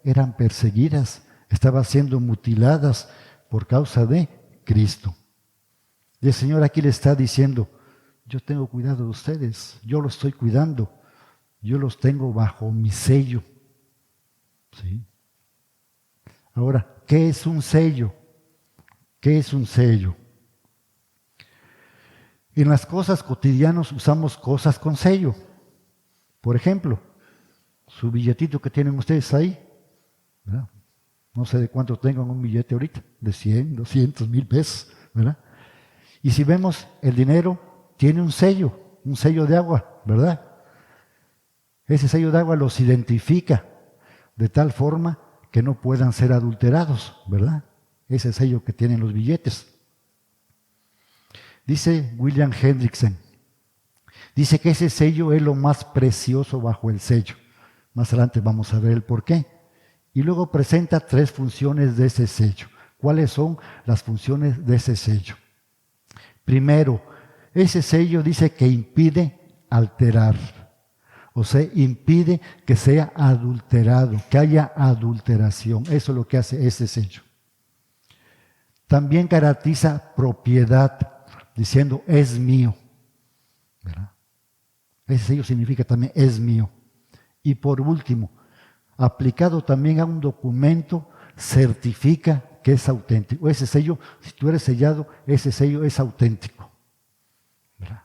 eran perseguidas, estaban siendo mutiladas por causa de Cristo. Y el Señor aquí le está diciendo, yo tengo cuidado de ustedes, yo los estoy cuidando, yo los tengo bajo mi sello. ¿Sí? Ahora, ¿qué es un sello? ¿Qué es un sello? En las cosas cotidianas usamos cosas con sello. Por ejemplo, su billetito que tienen ustedes ahí, ¿verdad? No sé de cuánto tengan un billete ahorita, de 100, 200, 1000 pesos, ¿verdad? Y si vemos el dinero, tiene un sello de agua, ¿verdad? Ese sello de agua los identifica de tal forma que no puedan ser adulterados, ¿verdad? Ese sello que tienen los billetes. Dice William Hendrickson, dice que ese sello es lo más precioso bajo el sello. Más adelante vamos a ver el por qué. Y luego presenta 3 funciones de ese sello. ¿Cuáles son las funciones de ese sello? Primero, ese sello dice que impide alterar. O sea, impide que sea adulterado, que haya adulteración. Eso es lo que hace ese sello. También garantiza propiedad, diciendo es mío. ¿Verdad? Ese sello significa también es mío. Y por último, aplicado también a un documento, certifica que es auténtico. Ese sello, si tú eres sellado, ese sello es auténtico. ¿Verdad?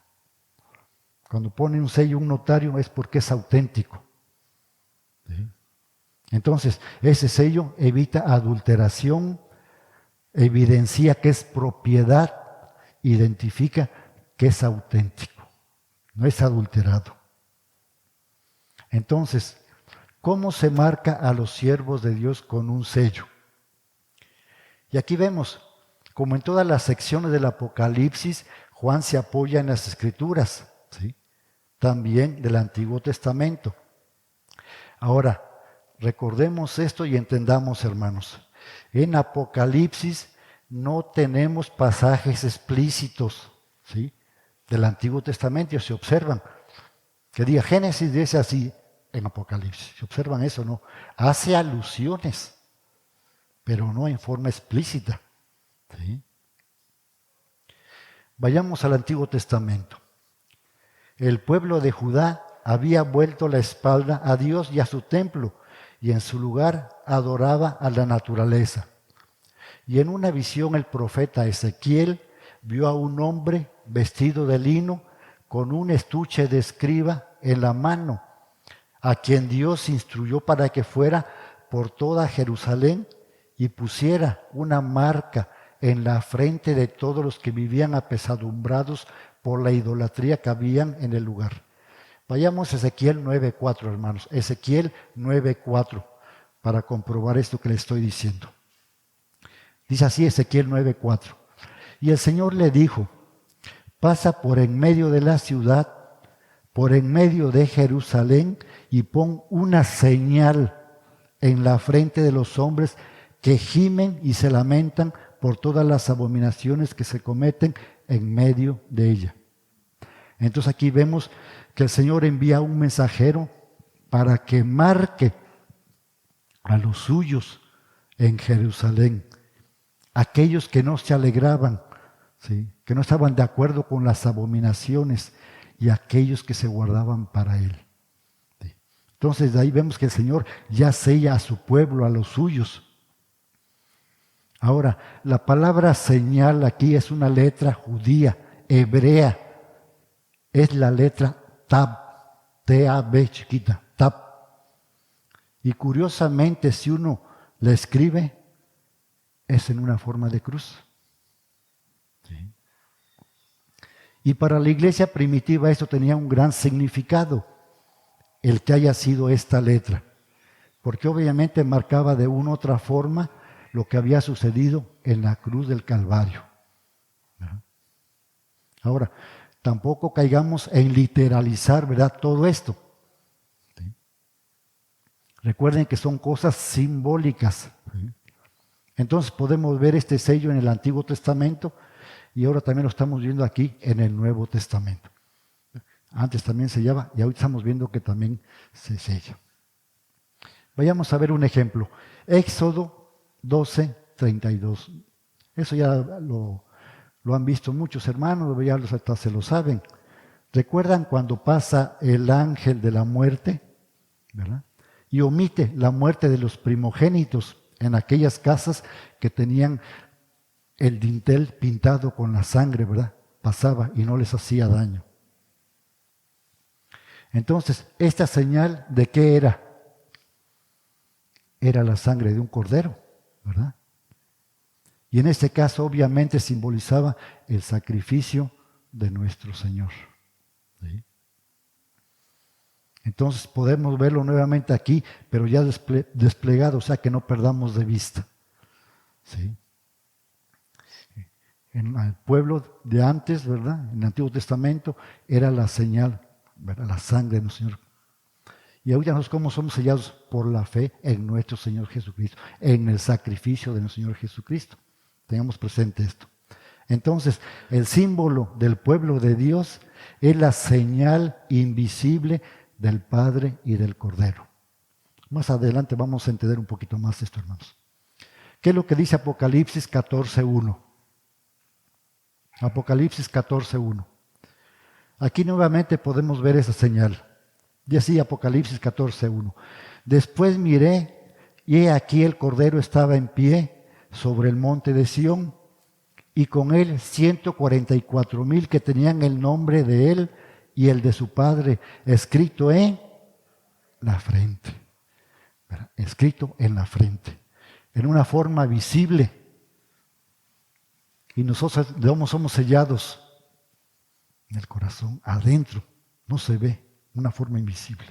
Cuando pone un sello un notario es porque es auténtico. ¿Sí? Entonces, ese sello evita adulteración, evidencia que es propiedad, identifica que es auténtico, no es adulterado. Entonces, ¿cómo se marca a los siervos de Dios con un sello? Y aquí vemos, como en todas las secciones del Apocalipsis, Juan se apoya en las Escrituras, ¿sí? También del Antiguo Testamento. Ahora, recordemos esto y entendamos, hermanos. En Apocalipsis no tenemos pasajes explícitos, ¿sí?, del Antiguo Testamento, y se observan. Que diga Génesis dice así en Apocalipsis. Si observan eso, no. Hace alusiones, pero no en forma explícita. ¿Sí? Vayamos al Antiguo Testamento. El pueblo de Judá había vuelto la espalda a Dios y a su templo, y en su lugar adoraba a la naturaleza. Y en una visión el profeta Ezequiel vio a un hombre vestido de lino con un estuche de escriba en la mano, a quien Dios instruyó para que fuera por toda Jerusalén y pusiera una marca en la frente de todos los que vivían apesadumbrados por la idolatría que habían en el lugar. Vayamos a Ezequiel 9:4, hermanos. Ezequiel 9:4, para comprobar esto que le estoy diciendo. Dice así Ezequiel 9:4. Y el Señor le dijo: pasa por en medio de la ciudad, por en medio de Jerusalén, y pon una señal en la frente de los hombres que gimen y se lamentan por todas las abominaciones que se cometen en medio de ella. Entonces aquí vemos que el Señor envía un mensajero para que marque a los suyos en Jerusalén, aquellos que no se alegraban, ¿sí?, que no estaban de acuerdo con las abominaciones, y aquellos que se guardaban para Él. ¿Sí? Entonces de ahí vemos que el Señor ya sella a su pueblo, a los suyos. Ahora, la palabra señal aquí es una letra judía, hebrea. Es la letra Tab, T-A-B chiquita, Tab. Y curiosamente, si uno la escribe, es en una forma de cruz. ¿Sí? Y para la iglesia primitiva esto tenía un gran significado, el que haya sido esta letra, porque obviamente marcaba de una u otra forma lo que había sucedido en la cruz del Calvario. ¿Verdad? Ahora, tampoco caigamos en literalizar, ¿verdad?, todo esto. ¿Sí? Recuerden que son cosas simbólicas. ¿Sí? Entonces podemos ver este sello en el Antiguo Testamento, y ahora también lo estamos viendo aquí en el Nuevo Testamento. Antes también sellaba, y ahorita estamos viendo que también se sella. Vayamos a ver un ejemplo. Éxodo 12:32. Eso ya lo han visto muchos hermanos, ya hasta se lo saben. ¿Recuerdan cuando pasa el ángel de la muerte? ¿Verdad? Y omite la muerte de los primogénitos en aquellas casas que tenían el dintel pintado con la sangre, ¿verdad? Pasaba y no les hacía daño. Entonces, ¿esta señal de qué era? Era la sangre de un cordero, ¿verdad? Y en este caso obviamente simbolizaba el sacrificio de nuestro Señor. ¿Sí? Entonces podemos verlo nuevamente aquí, pero ya desplegado, o sea que no perdamos de vista. ¿Sí? En el pueblo de antes, ¿verdad?, en el Antiguo Testamento, era la señal, ¿verdad?, la sangre de nuestro Señor. Y ahorita nosotros, ¿cómo somos sellados? Por la fe en nuestro Señor Jesucristo, en el sacrificio de nuestro Señor Jesucristo. Tengamos presente esto. Entonces, el símbolo del pueblo de Dios es la señal invisible del Padre y del Cordero. Más adelante vamos a entender un poquito más esto, hermanos. ¿Qué es lo que dice Apocalipsis 14:1? Apocalipsis 14:1. Aquí nuevamente podemos ver esa señal. Y así Apocalipsis 14:1. Después miré, y he aquí el Cordero estaba en pie sobre el monte de Sión, y con él 144,000 que tenían el nombre de él y el de su Padre escrito en la frente. ¿Verdad? Escrito en la frente, en una forma visible. Y nosotros somos sellados en el corazón, adentro, no se ve, una forma invisible.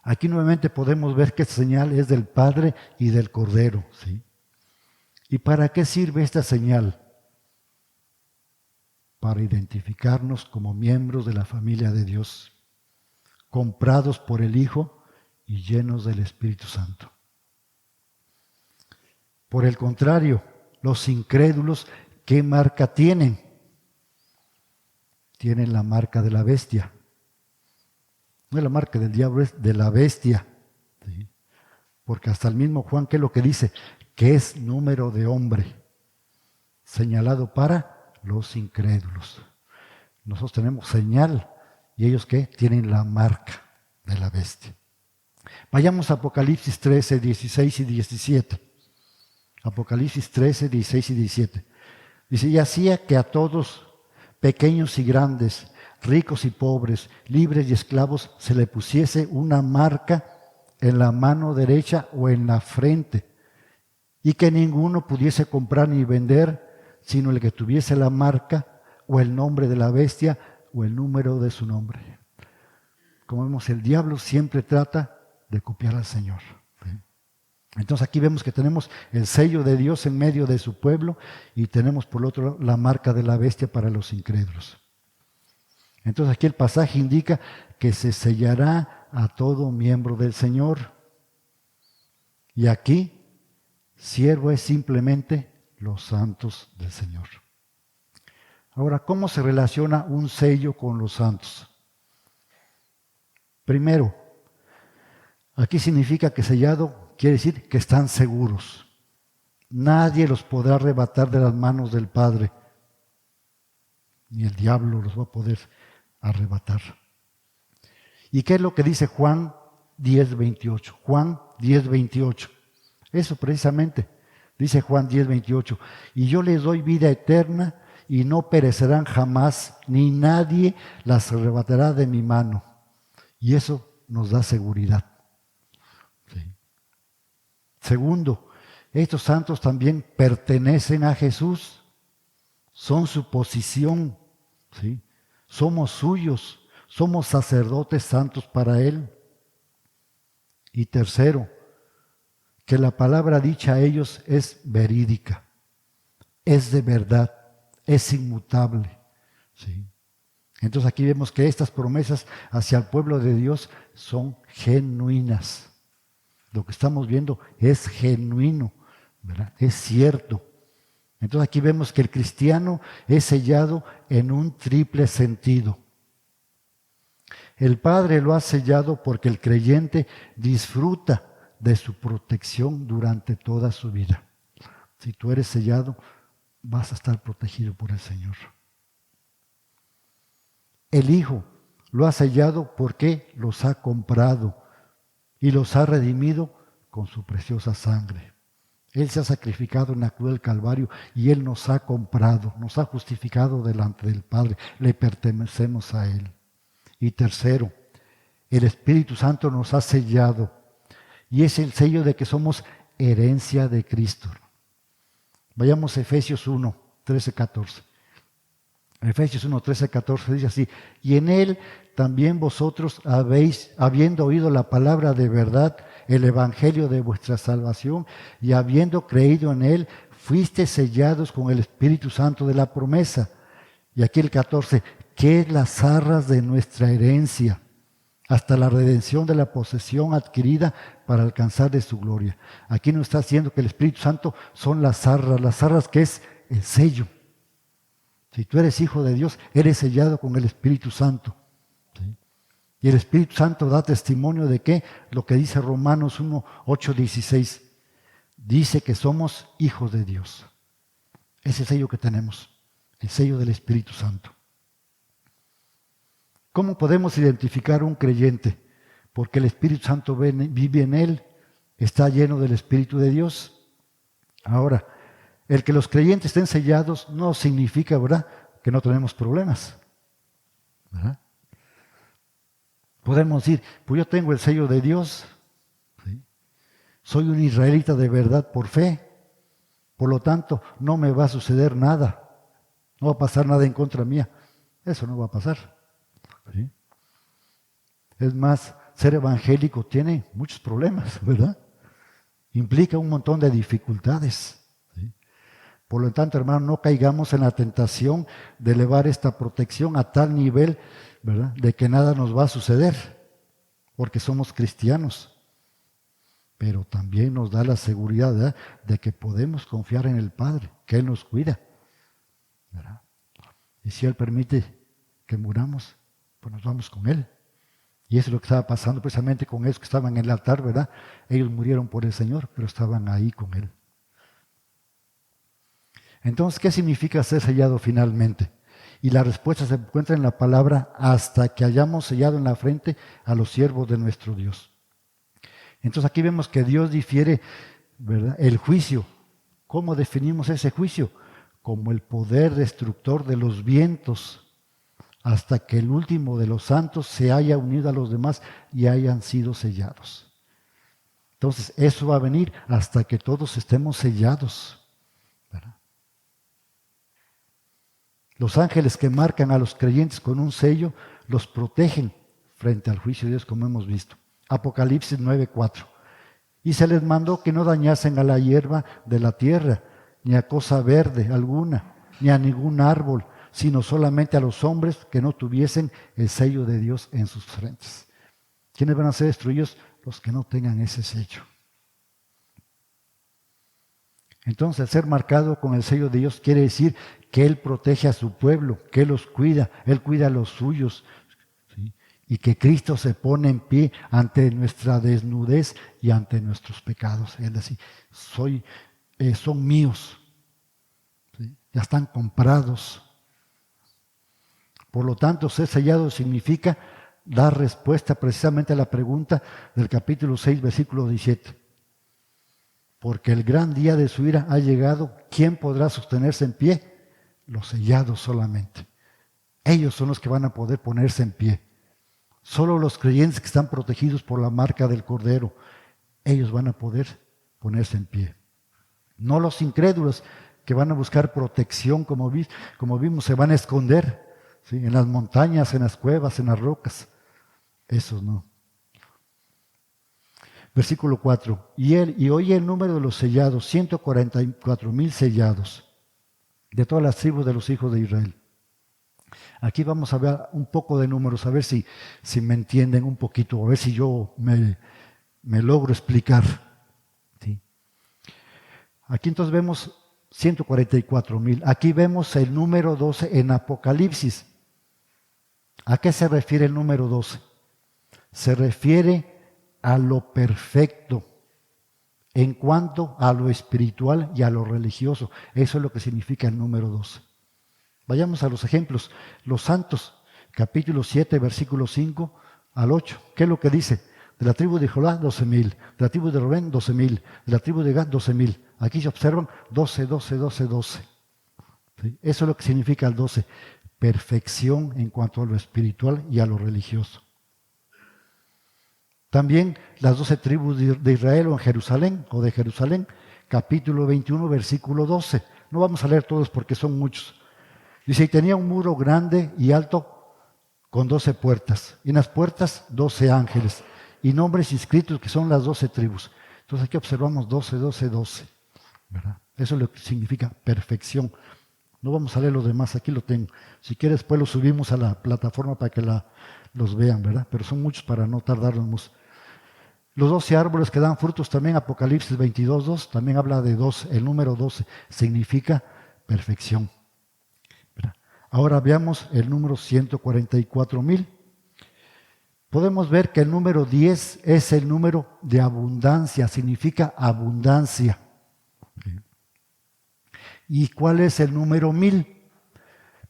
Aquí nuevamente podemos ver que esta señal es del Padre y del Cordero, ¿sí? ¿Y para qué sirve esta señal? Para identificarnos como miembros de la familia de Dios, comprados por el Hijo y llenos del Espíritu Santo. Por el contrario, los incrédulos ¿qué marca tienen? Tienen la marca de la bestia. No es la marca del diablo, es de la bestia. ¿Sí? Porque hasta el mismo Juan, ¿qué es lo que dice? Que es número de hombre, señalado para los incrédulos. Nosotros tenemos señal, y ellos ¿qué? Tienen la marca de la bestia. Vayamos a Apocalipsis 13, 16 y 17. Apocalipsis 13, 16 y 17. Dice, y hacía que a todos, pequeños y grandes, ricos y pobres, libres y esclavos, se le pusiese una marca en la mano derecha o en la frente, y que ninguno pudiese comprar ni vender, sino el que tuviese la marca o el nombre de la bestia o el número de su nombre. Como vemos, el diablo siempre trata de copiar al Señor. Entonces aquí vemos que tenemos el sello de Dios en medio de su pueblo y tenemos por otro lado la marca de la bestia para los incrédulos. Entonces aquí el pasaje indica que se sellará a todo miembro del Señor. Y aquí, siervo es simplemente los santos del Señor. Ahora, ¿cómo se relaciona un sello con los santos? Primero, aquí significa que sellado quiere decir que están seguros. Nadie los podrá arrebatar de las manos del Padre, ni el diablo los va a poder arrebatar. ¿Y qué es lo que dice Juan 10:28? Juan 10:28. Eso precisamente, dice Juan 10:28. Y yo les doy vida eterna y no perecerán jamás, ni nadie las arrebatará de mi mano. Y eso nos da seguridad. Sí. Segundo, estos santos también pertenecen a Jesús, son su posición, ¿sí? Somos suyos, somos sacerdotes santos para Él. Y tercero, que la palabra dicha a ellos es verídica, es de verdad, es inmutable. ¿Sí? Entonces aquí vemos que estas promesas hacia el pueblo de Dios son genuinas. Lo que estamos viendo es genuino, ¿verdad? Es cierto. Entonces aquí vemos que el cristiano es sellado en un triple sentido. El Padre lo ha sellado porque el creyente disfruta de su protección durante toda su vida. Si tú eres sellado, vas a estar protegido por el Señor. El Hijo lo ha sellado porque los ha comprado y los ha redimido con su preciosa sangre. Él se ha sacrificado en la cruz del Calvario y Él nos ha comprado, nos ha justificado delante del Padre. Le pertenecemos a Él. Y tercero, el Espíritu Santo nos ha sellado y es el sello de que somos herencia de Cristo. Vayamos a Efesios 1, 13, 14. Efesios 1, 13, 14 dice así, y en Él también vosotros habéis, habiendo oído la palabra de verdad, el evangelio de vuestra salvación, y habiendo creído en Él, fuisteis sellados con el Espíritu Santo de la promesa. Y aquí el 14, que es las arras de nuestra herencia, hasta la redención de la posesión adquirida para alcanzar de su gloria. Aquí nos está diciendo que el Espíritu Santo son las arras que es el sello. Si tú eres hijo de Dios, eres sellado con el Espíritu Santo. ¿Sí? Y el Espíritu Santo da testimonio de que lo que dice Romanos 1, 8, 16, dice que somos hijos de Dios. Ese sello que tenemos, el sello del Espíritu Santo. ¿Cómo podemos identificar un creyente? Porque el Espíritu Santo vive en él, está lleno del Espíritu de Dios. Ahora, el que los creyentes estén sellados no significa, ¿verdad?, que no tenemos problemas, ¿verdad? Podemos decir, pues yo tengo el sello de Dios, ¿sí? Soy un israelita de verdad por fe, por lo tanto no me va a suceder nada, no va a pasar nada en contra mía, eso no va a pasar, ¿sí? Es más, ser evangélico tiene muchos problemas, ¿verdad? Implica un montón de dificultades. Por lo tanto, hermano, no caigamos en la tentación de elevar esta protección a tal nivel, ¿verdad?, de que nada nos va a suceder, porque somos cristianos. Pero también nos da la seguridad, ¿verdad?, de que podemos confiar en el Padre, que Él nos cuida. ¿verdad? Y si Él permite que muramos, pues nos vamos con Él. Y eso es lo que estaba pasando precisamente con esos que estaban en el altar, ¿verdad? Ellos murieron por el Señor, pero estaban ahí con Él. Entonces, ¿qué significa ser sellado finalmente? Y la respuesta se encuentra en la palabra hasta que hayamos sellado en la frente a los siervos de nuestro Dios. Entonces aquí vemos que Dios difiere, ¿verdad?, el juicio. ¿Cómo definimos ese juicio? Como el poder destructor de los vientos, hasta que el último de los santos se haya unido a los demás y hayan sido sellados. Entonces, eso va a venir hasta que todos estemos sellados, ¿verdad? Los ángeles que marcan a los creyentes con un sello los protegen frente al juicio de Dios, como hemos visto. Apocalipsis 9:4. Y se les mandó que no dañasen a la hierba de la tierra, ni a cosa verde alguna, ni a ningún árbol, sino solamente a los hombres que no tuviesen el sello de Dios en sus frentes. ¿Quiénes van a ser destruidos? Los que no tengan ese sello. Entonces, el ser marcado con el sello de Dios quiere decir que Él protege a su pueblo, que Él los cuida, Él cuida a los suyos, ¿sí? Y que Cristo se pone en pie ante nuestra desnudez y ante nuestros pecados. Es decir, son míos, ¿sí? Ya están comprados. Por lo tanto, ser sellado significa dar respuesta precisamente a la pregunta del capítulo 6, versículo 17. Porque el gran día de su ira ha llegado, ¿quién podrá sostenerse en pie? Los sellados solamente. Ellos son los que van a poder ponerse en pie. Solo los creyentes que están protegidos por la marca del Cordero, ellos van a poder ponerse en pie. No los incrédulos que van a buscar protección, como vimos, se van a esconder, ¿sí?, en las montañas, en las cuevas, en las rocas. Esos no. Versículo 4. Y oye el número de los sellados, 144,000 sellados, de todas las tribus de los hijos de Israel. Aquí vamos a ver un poco de números, a ver si me entienden un poquito, a ver si yo me logro explicar. ¿Sí? Aquí entonces vemos 144,000. Aquí vemos el número 12 en Apocalipsis. ¿A qué se refiere el número 12? Se refiere a lo perfecto en cuanto a lo espiritual y a lo religioso. Eso es lo que significa el número 12. Vayamos a los ejemplos. Los santos, capítulo 7, versículo 5 al 8. ¿Qué es lo que dice? De la tribu de Judá, 12,000. De la tribu de Rubén, 12,000. De la tribu de Gad, 12,000. Aquí se observan 12, 12, 12, 12. ¿Sí? Eso es lo que significa el 12. Perfección en cuanto a lo espiritual y a lo religioso. También las 12 tribus de Israel o de Jerusalén, capítulo 21, versículo 12. No vamos a leer todos porque son muchos. Dice, y tenía un muro grande y alto con 12 puertas. Y en las puertas 12 ángeles y nombres inscritos que son las 12 tribus. Entonces aquí observamos 12, 12, 12. ¿Verdad? Eso es lo que significa perfección. No vamos a leer los demás, aquí lo tengo. Si quieres, después los subimos a la plataforma para que los vean, ¿verdad? Pero son muchos para no tardarnos. Los 12 árboles que dan frutos también, Apocalipsis 22:2, también habla de 12. El número 12 significa perfección. ¿Verdad? Ahora veamos el número 144,000. Podemos ver que el número 10 es el número de abundancia, significa abundancia. ¿Y cuál es el número 1000?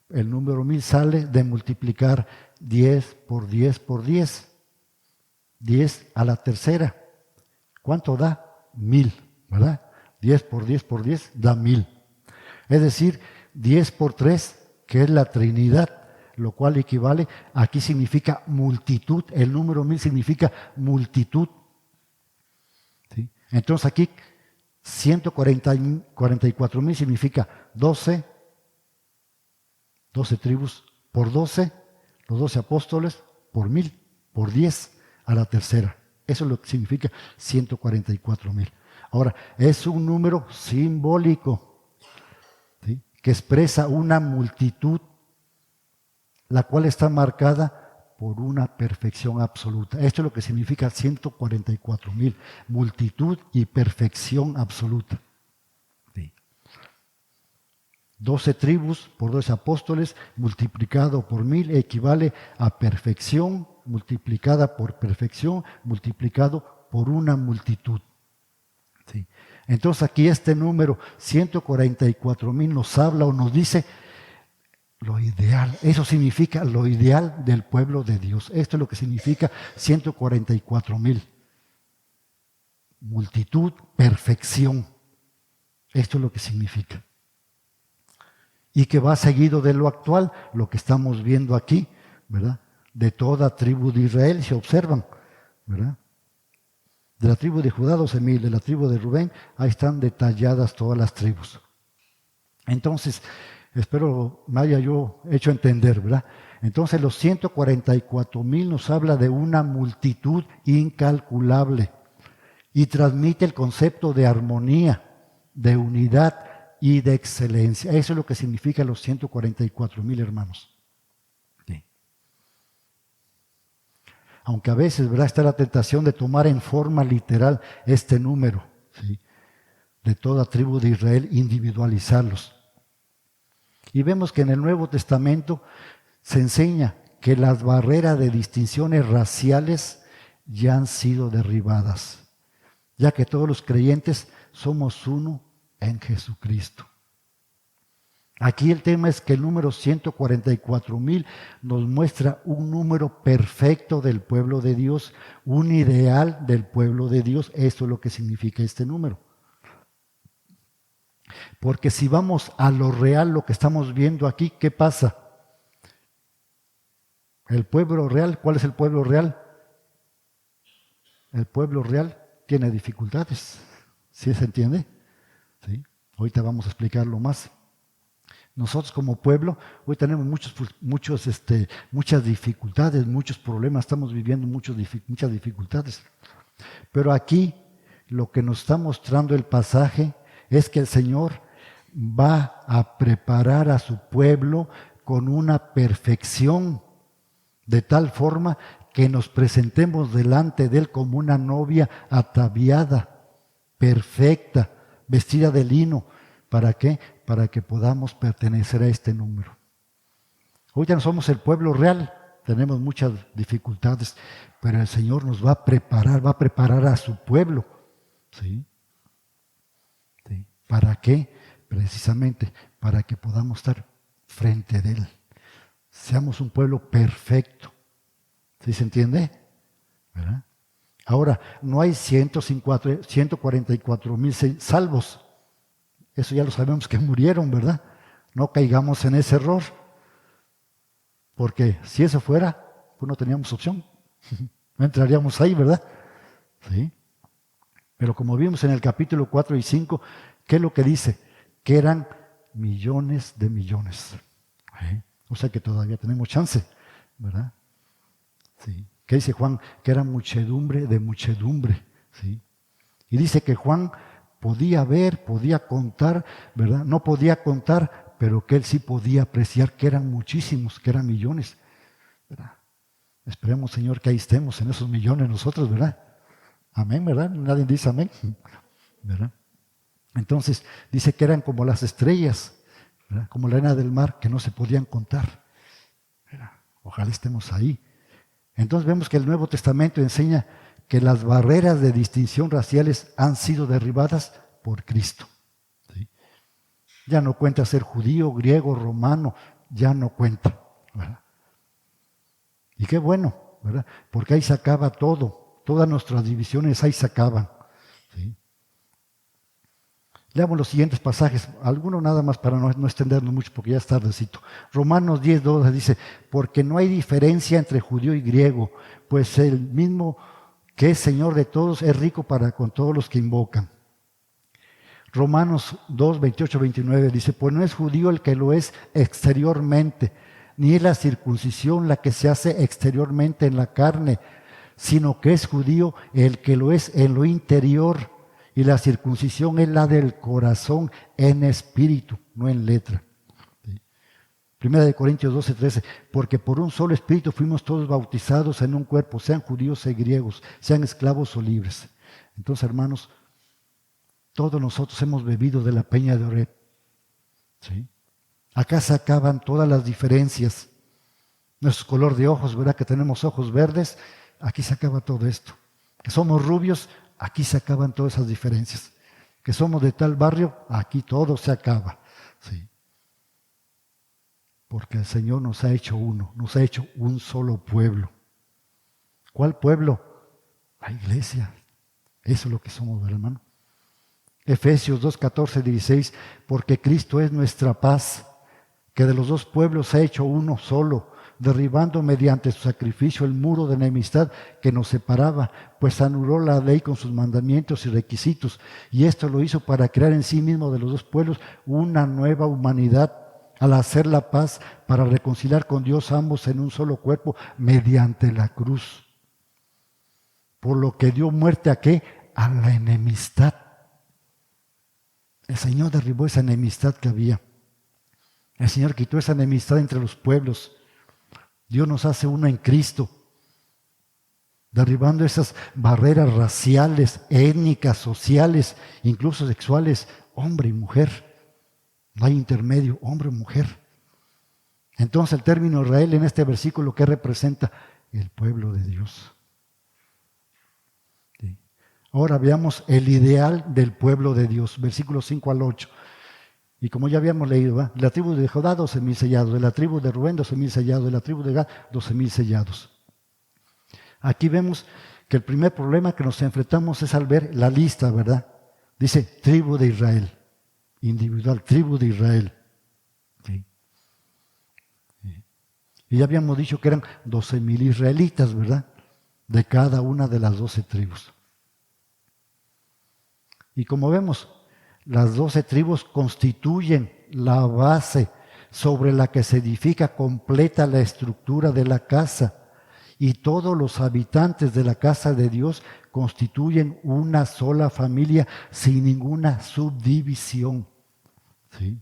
El número 1000 sale de multiplicar 10 por 10 por 10. 10 a la tercera. ¿Cuánto da? 1000, ¿verdad? 10 por 10 por 10 da 1000. Es decir, 10 por 3, que es la Trinidad, lo cual equivale, aquí significa multitud. El número 1000 significa multitud. ¿Sí? Entonces aquí 144,000 significa 12 tribus por 12, los 12 apóstoles por 1000, por 10 a la tercera. Eso es lo que significa 144,000. Ahora, es un número simbólico, ¿sí?, que expresa una multitud, la cual está marcada por una perfección absoluta. Esto es lo que significa 144,000, multitud y perfección absoluta. ¿Sí? 12 tribus por 12 apóstoles, multiplicado por 1000, equivale a perfección, multiplicada por perfección, multiplicado por una multitud. ¿Sí? Entonces aquí este número 144,000 nos habla o nos dice lo ideal. Eso significa lo ideal del pueblo de Dios. Esto es lo que significa 144,000. Multitud, perfección. Esto es lo que significa. Y que va seguido de lo actual, lo que estamos viendo aquí, ¿verdad? De toda tribu de Israel, se observan, ¿verdad? De la tribu de Judá, 12,000, de la tribu de Rubén, ahí están detalladas todas las tribus. Entonces, espero me haya yo hecho entender, ¿verdad? Entonces, los 144,000 nos habla de una multitud incalculable y transmite el concepto de armonía, de unidad y de excelencia. Eso es lo que significa los 144,000 hermanos. Sí. Aunque a veces, ¿verdad?, está la tentación de tomar en forma literal este número, ¿sí?, de toda tribu de Israel, individualizarlos. Y vemos que en el Nuevo Testamento se enseña que las barreras de distinciones raciales ya han sido derribadas, ya que todos los creyentes somos uno en Jesucristo. Aquí el tema es que el número 144,000 nos muestra un número perfecto del pueblo de Dios, un ideal del pueblo de Dios. Esto es lo que significa este número. Porque si vamos a lo real, lo que estamos viendo aquí, ¿qué pasa? El pueblo real, ¿cuál es el pueblo real? El pueblo real tiene dificultades. ¿Sí se entiende? ¿Sí? Ahorita vamos a explicarlo más. Nosotros como pueblo hoy tenemos muchas dificultades, muchos problemas, estamos viviendo muchas dificultades. Pero aquí lo que nos está mostrando el pasaje es que el Señor va a preparar a su pueblo con una perfección, de tal forma que nos presentemos delante de Él como una novia ataviada, perfecta, vestida de lino. ¿Para qué? Para que podamos pertenecer a este número. Hoy ya no somos el pueblo real, tenemos muchas dificultades, pero el Señor nos va a preparar a su pueblo. ¿Sí? ¿Sí? ¿Para qué? Precisamente para que podamos estar frente de Él. Seamos un pueblo perfecto. ¿Sí se entiende? ¿Verdad? Ahora, no hay 144,000 salvos. Eso ya lo sabemos que murieron, ¿verdad? No caigamos en ese error. Porque si eso fuera, pues no teníamos opción. No entraríamos ahí, ¿verdad? Sí. Pero como vimos en el capítulo 4 y 5, ¿qué es lo que dice? Que eran millones de millones. ¿Sí? O sea que todavía tenemos chance, ¿verdad? Sí. ¿Qué dice Juan? Que era muchedumbre de muchedumbre. ¿Sí? Y dice que Juan podía ver, podía contar, ¿verdad? No podía contar, pero que él sí podía apreciar que eran muchísimos, que eran millones, ¿verdad? Esperemos, Señor, que ahí estemos en esos millones nosotros, ¿verdad? Amén, ¿verdad? Nadie dice amén, ¿verdad? Entonces, dice que eran como las estrellas, ¿verdad?, como la arena del mar, que no se podían contar, ¿verdad? Ojalá estemos ahí. Entonces vemos que el Nuevo Testamento enseña que las barreras de distinción raciales han sido derribadas por Cristo. ¿Sí? Ya no cuenta ser judío, griego, romano, ya no cuenta, ¿verdad? Y qué bueno, ¿verdad? Porque ahí se acaba todo, todas nuestras divisiones ahí se acaban. ¿Sí? Leamos los siguientes pasajes, algunos nada más para no extendernos mucho porque ya es tardecito. Romanos 10:12 dice, porque no hay diferencia entre judío y griego, pues el mismo que es Señor de todos es rico para con todos los que invocan. Romanos 2:28-29 dice, pues no es judío el que lo es exteriormente, ni es la circuncisión la que se hace exteriormente en la carne, sino que es judío el que lo es en lo interior, y la circuncisión es la del corazón en espíritu, no en letra. Primera de Corintios 12:13, porque por un solo espíritu fuimos todos bautizados en un cuerpo, sean judíos o griegos, sean esclavos o libres. Entonces, hermanos, todos nosotros hemos bebido de la peña de Oreb. ¿Sí? Acá se acaban todas las diferencias. Nuestro color de ojos, ¿verdad? Que tenemos ojos verdes, aquí se acaba todo esto. Que somos rubios, aquí se acaban todas esas diferencias. Que somos de tal barrio, aquí todo se acaba. Sí. Porque el Señor nos ha hecho uno, nos ha hecho un solo pueblo. ¿Cuál pueblo? La iglesia. Eso es lo que somos, hermano. Efesios 2, 14, 16, porque Cristo es nuestra paz, que de los dos pueblos ha hecho uno solo, derribando mediante su sacrificio el muro de enemistad que nos separaba, pues anuló la ley con sus mandamientos y requisitos, y esto lo hizo para crear en sí mismo de los dos pueblos una nueva humanidad, al hacer la paz, para reconciliar con Dios ambos en un solo cuerpo mediante la cruz. Por lo que dio muerte a ¿qué? A la enemistad. El Señor derribó esa enemistad que había. El Señor quitó esa enemistad entre los pueblos. Dios nos hace uno en Cristo, derribando esas barreras raciales, étnicas, sociales, incluso sexuales, hombre y mujer. No hay intermedio, hombre o mujer. Entonces el término Israel en este versículo, ¿qué representa? El pueblo de Dios. Sí. Ahora veamos el ideal del pueblo de Dios, versículos 5 al 8. Y como ya habíamos leído, ¿va? De la tribu de Judá 12,000 sellados, de la tribu de Rubén 12,000 sellados, de la tribu de Gad 12,000 sellados. Aquí vemos que el primer problema que nos enfrentamos es al ver la lista, ¿verdad? Dice tribu de Israel, individual, tribu de Israel. ¿Sí? Y ya habíamos dicho que eran 12,000 israelitas, ¿verdad? De cada una de las 12 tribus. Y como vemos, las 12 tribus constituyen la base sobre la que se edifica completa la estructura de la casa, y todos los habitantes de la casa de Dios constituyen una sola familia sin ninguna subdivisión. ¿Sí?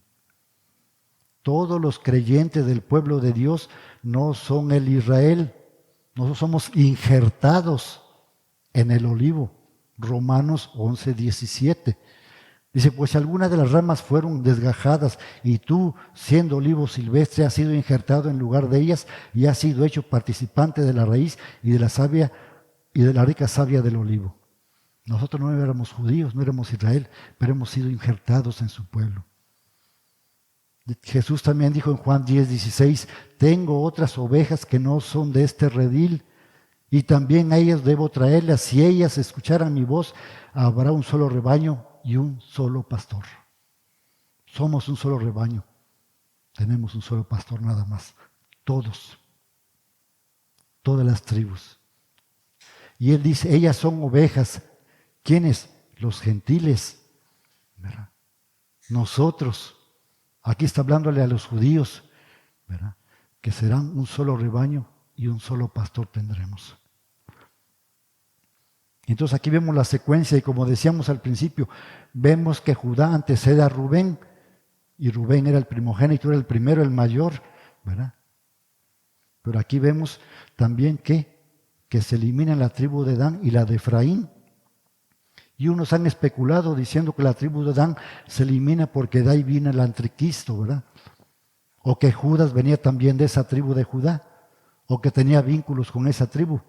Todos los creyentes del pueblo de Dios no son el Israel, nosotros somos injertados en el olivo. Romanos 11, 17. Dice, pues si algunas de las ramas fueron desgajadas y tú, siendo olivo silvestre, has sido injertado en lugar de ellas y has sido hecho participante de la raíz y de la savia y de la rica savia del olivo. Nosotros no éramos judíos, no éramos Israel, pero hemos sido injertados en su pueblo. Jesús también dijo en Juan 10, 16, tengo otras ovejas que no son de este redil, y también a ellas debo traerlas. Si ellas escucharan mi voz, habrá un solo rebaño y un solo pastor. Somos un solo rebaño. Tenemos un solo pastor nada más. Todos. Todas las tribus. Y él dice, ellas son ovejas. ¿Quiénes? Los gentiles. ¿Verdad? Nosotros. Aquí está hablándole a los judíos, ¿verdad? Que serán un solo rebaño y un solo pastor tendremos. Entonces aquí vemos la secuencia y como decíamos al principio, vemos que Judá antecede a Rubén y Rubén era el primogénito, era el primero, el mayor, ¿verdad? Pero aquí vemos también que se elimina la tribu de Dan y la de Efraín. Y unos han especulado diciendo que la tribu de Dan se elimina porque de ahí viene el anticristo, ¿verdad? O que Judas venía también de esa tribu de Judá, o que tenía vínculos con esa tribu.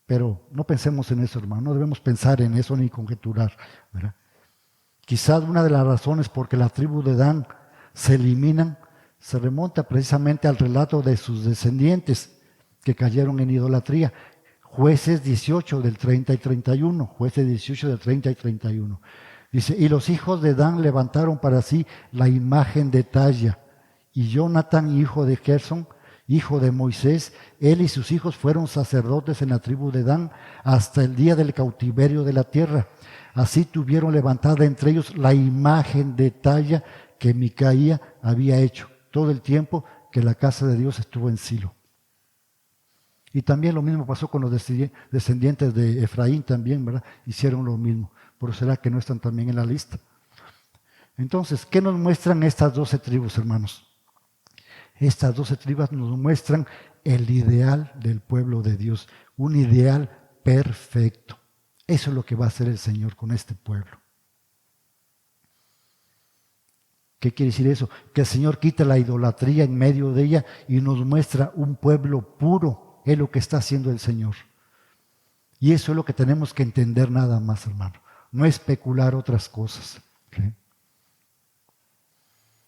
Pero no pensemos en eso, hermano, no debemos pensar en eso ni conjeturar, ¿verdad? Quizás una de las razones por que la tribu de Dan se eliminan se remonta precisamente al relato de sus descendientes que cayeron en idolatría. Jueces 18 del 30 y 31, Jueces 18 del 30 y 31. Dice, y los hijos de Dan levantaron para sí la imagen de talla, y Jonathan, hijo de Gerson, hijo de Moisés, él y sus hijos fueron sacerdotes en la tribu de Dan hasta el día del cautiverio de la tierra. Así tuvieron levantada entre ellos la imagen de talla que Micaía había hecho todo el tiempo que la casa de Dios estuvo en Silo. Y también lo mismo pasó con los descendientes de Efraín también, ¿verdad? Hicieron lo mismo. ¿Por será que no están también en la lista? Entonces, ¿qué nos muestran estas 12 tribus, hermanos? Estas 12 tribus nos muestran el ideal del pueblo de Dios, un ideal perfecto. Eso es lo que va a hacer el Señor con este pueblo. ¿Qué quiere decir eso? Que el Señor quita la idolatría en medio de ella y nos muestra un pueblo puro. Es lo que está haciendo el Señor. Y eso es lo que tenemos que entender nada más, hermano. No especular otras cosas. ¿Sí?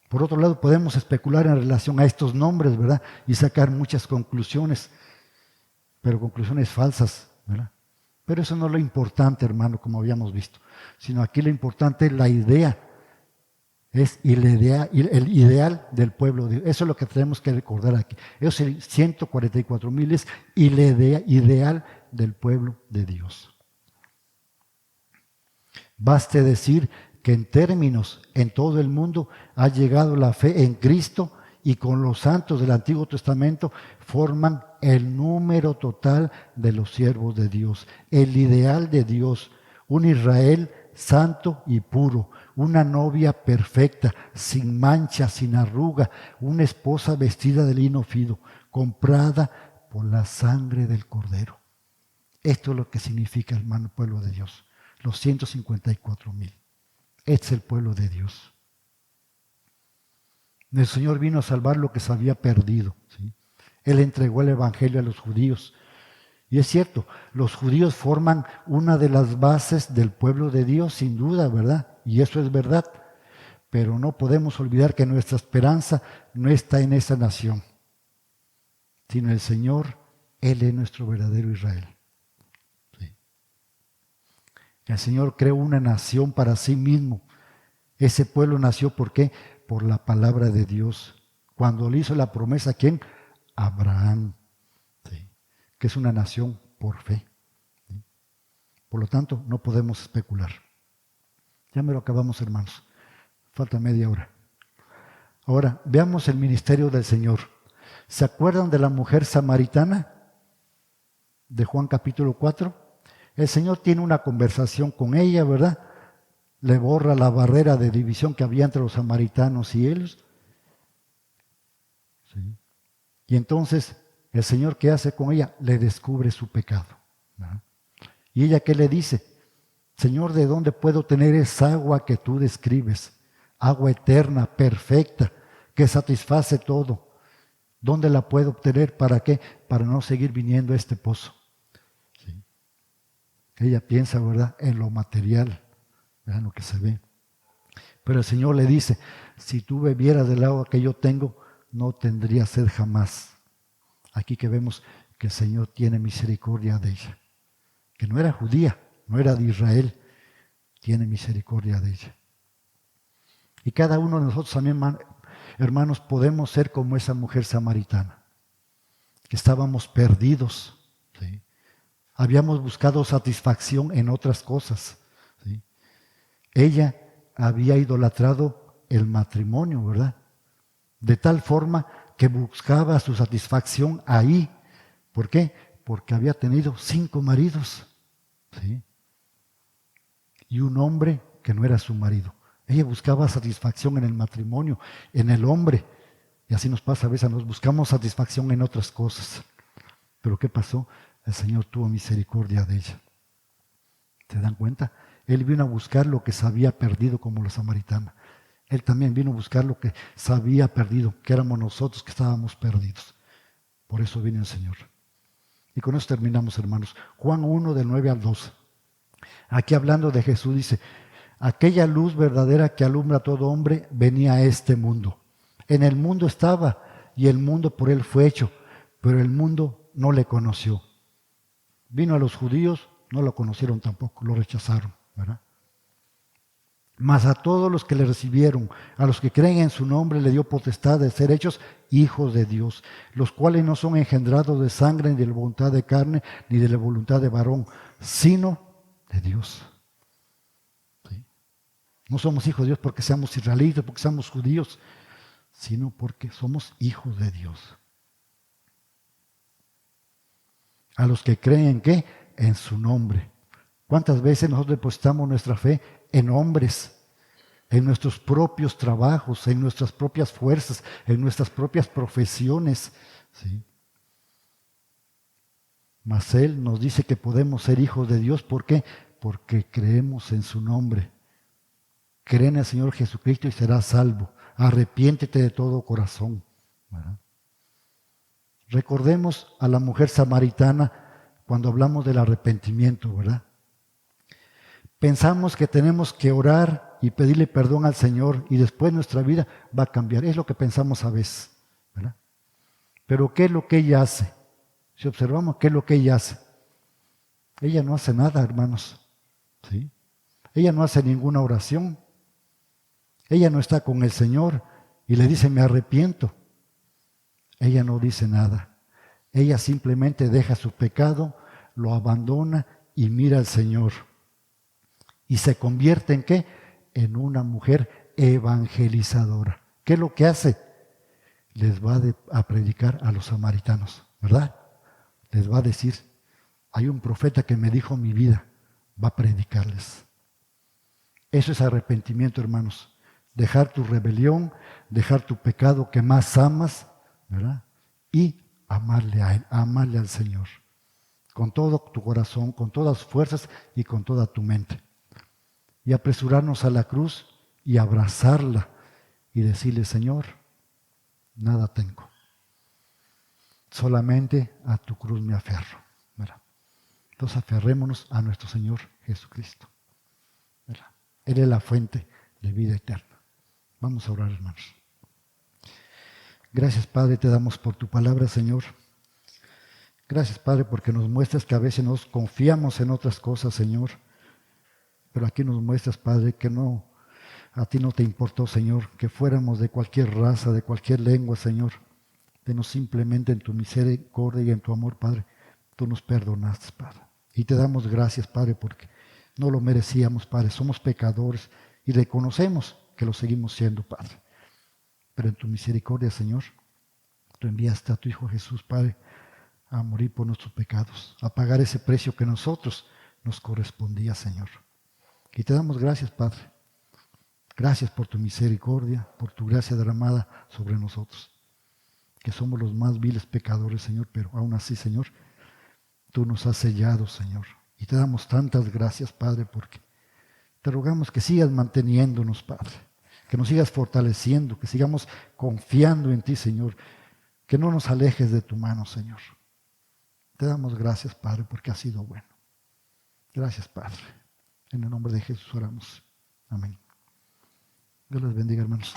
Por otro lado, podemos especular en relación a estos nombres, ¿verdad? Y sacar muchas conclusiones, pero conclusiones falsas, ¿verdad? Pero eso no es lo importante, hermano, como habíamos visto. Sino aquí lo importante es la idea. Es el ideal del pueblo de Dios. Eso es lo que tenemos que recordar aquí. Eso es 144,000 es el ideal del pueblo de Dios. Baste decir que en términos, en todo el mundo ha llegado la fe en Cristo y con los santos del Antiguo Testamento forman el número total de los siervos de Dios, el ideal de Dios, un Israel santo y puro, una novia perfecta, sin mancha, sin arruga, una esposa vestida de lino fino, comprada por la sangre del Cordero. Esto es lo que significa, hermano, el pueblo de Dios, los 154,000. Este es el pueblo de Dios. El Señor vino a salvar lo que se había perdido, ¿sí? Él entregó el evangelio a los judíos. Y es cierto, los judíos forman una de las bases del pueblo de Dios, sin duda, ¿verdad? Y eso es verdad. Pero no podemos olvidar que nuestra esperanza no está en esa nación, sino el Señor, Él es nuestro verdadero Israel. Sí. El Señor creó una nación para sí mismo. Ese pueblo nació, ¿por qué? Por la palabra de Dios. Cuando le hizo la promesa, ¿a quién? Abraham. Que es una nación por fe. ¿Sí? Por lo tanto, no podemos especular. Ya me lo acabamos, hermanos. Falta media hora. Ahora, veamos el ministerio del Señor. ¿Se acuerdan de la mujer samaritana? De Juan capítulo 4. El Señor tiene una conversación con ella, ¿verdad? Le borra la barrera de división que había entre los samaritanos y ellos. ¿Sí? Y entonces el Señor, ¿qué hace con ella? Le descubre su pecado, ¿verdad? ¿Y ella qué le dice? Señor, ¿de dónde puedo tener esa agua que tú describes? Agua eterna, perfecta, que satisface todo. ¿Dónde la puedo obtener? ¿Para qué? Para no seguir viniendo a este pozo. ¿Sí? Ella piensa, ¿verdad?, en lo material, en lo que se ve. Pero el Señor le dice, si tú bebieras del agua que yo tengo, no tendrías sed jamás. Aquí que vemos que el Señor tiene misericordia de ella, que no era judía, no era de Israel, tiene misericordia de ella. Y cada uno de nosotros también, hermanos, podemos ser como esa mujer samaritana, que estábamos perdidos, ¿sí? Habíamos buscado satisfacción en otras cosas, ¿sí? Ella había idolatrado el matrimonio, ¿verdad? De tal forma que buscaba su satisfacción ahí. ¿Por qué? Porque había tenido 5 maridos, ¿sí? Y un hombre que no era su marido. Ella buscaba satisfacción en el matrimonio, en el hombre. Y así nos pasa a veces, nos buscamos satisfacción en otras cosas. Pero ¿qué pasó? El Señor tuvo misericordia de ella. ¿Se dan cuenta? Él vino a buscar lo que se había perdido como la samaritana. Él también vino a buscar lo que se había perdido, que éramos nosotros que estábamos perdidos. Por eso vino el Señor. Y con eso terminamos, hermanos. Juan 1, del 9 al 12. Aquí hablando de Jesús dice, aquella luz verdadera que alumbra a todo hombre venía a este mundo. En el mundo estaba y el mundo por él fue hecho, pero el mundo no le conoció. Vino a los judíos, no lo conocieron tampoco, lo rechazaron, ¿verdad? Mas a todos los que le recibieron, a los que creen en su nombre, le dio potestad de ser hechos hijos de Dios, los cuales no son engendrados de sangre, ni de la voluntad de carne, ni de la voluntad de varón, sino de Dios. ¿Sí? No somos hijos de Dios porque seamos israelitas, porque seamos judíos, sino porque somos hijos de Dios. A los que creen, ¿qué? En su nombre. ¿Cuántas veces nosotros depositamos nuestra fe en hombres, en nuestros propios trabajos, en nuestras propias fuerzas, en nuestras propias profesiones? ¿Sí? Mas Él nos dice que podemos ser hijos de Dios. ¿Por qué? Porque creemos en su nombre. Cree en el Señor Jesucristo y serás salvo. arrepiéntete de todo corazón, ¿verdad? Recordemos a la mujer samaritana cuando hablamos del arrepentimiento, ¿verdad? Pensamos que tenemos que orar y pedirle perdón al Señor y después nuestra vida va a cambiar. Es lo que pensamos a veces, ¿verdad? Pero ¿qué es lo que ella hace? Si observamos qué es lo que ella hace, ella no hace nada, hermanos, ¿sí? Ella no hace ninguna oración. Ella no está con el Señor y le dice, me arrepiento. Ella no dice nada. Ella simplemente deja su pecado, lo abandona y mira al Señor. Y se convierte ¿en qué? En una mujer evangelizadora. ¿Qué es lo que hace? Les va a predicar a los samaritanos, ¿verdad? Les va a decir, hay un profeta que me dijo mi vida, va a predicarles. Eso es arrepentimiento, hermanos. Dejar tu rebelión, dejar tu pecado que más amas, ¿verdad? Y amarle a Él, amarle al Señor. Con todo tu corazón, con todas tus fuerzas y con toda tu mente. Y apresurarnos a la cruz y abrazarla y decirle, Señor, nada tengo. Solamente a tu cruz me aferro, ¿verdad? Entonces aferrémonos a nuestro Señor Jesucristo, ¿verdad? Él es la fuente de vida eterna. Vamos a orar, hermanos. Gracias, Padre, te damos por tu palabra, Señor. Gracias, Padre, porque nos muestras que a veces nos confiamos en otras cosas, Señor. Pero aquí nos muestras, Padre, que no, a ti no te importó, Señor, que fuéramos de cualquier raza, de cualquier lengua, Señor. Denos simplemente en tu misericordia y en tu amor, Padre. Tú nos perdonaste, Padre. Y te damos gracias, Padre, porque no lo merecíamos, Padre. Somos pecadores y reconocemos que lo seguimos siendo, Padre. Pero en tu misericordia, Señor, tú enviaste a tu Hijo Jesús, Padre, a morir por nuestros pecados, a pagar ese precio que a nosotros nos correspondía, Señor. Y te damos gracias, Padre. Gracias por tu misericordia, por tu gracia derramada sobre nosotros, que somos los más viles pecadores, Señor, pero aún así, Señor, tú nos has sellado, Señor. Y te damos tantas gracias, Padre, porque te rogamos que sigas manteniéndonos, Padre, que nos sigas fortaleciendo, que sigamos confiando en ti, Señor, que no nos alejes de tu mano, Señor. Te damos gracias, Padre, porque has sido bueno. Gracias, Padre. En el nombre de Jesús oramos. Amén. Dios les bendiga, hermanos.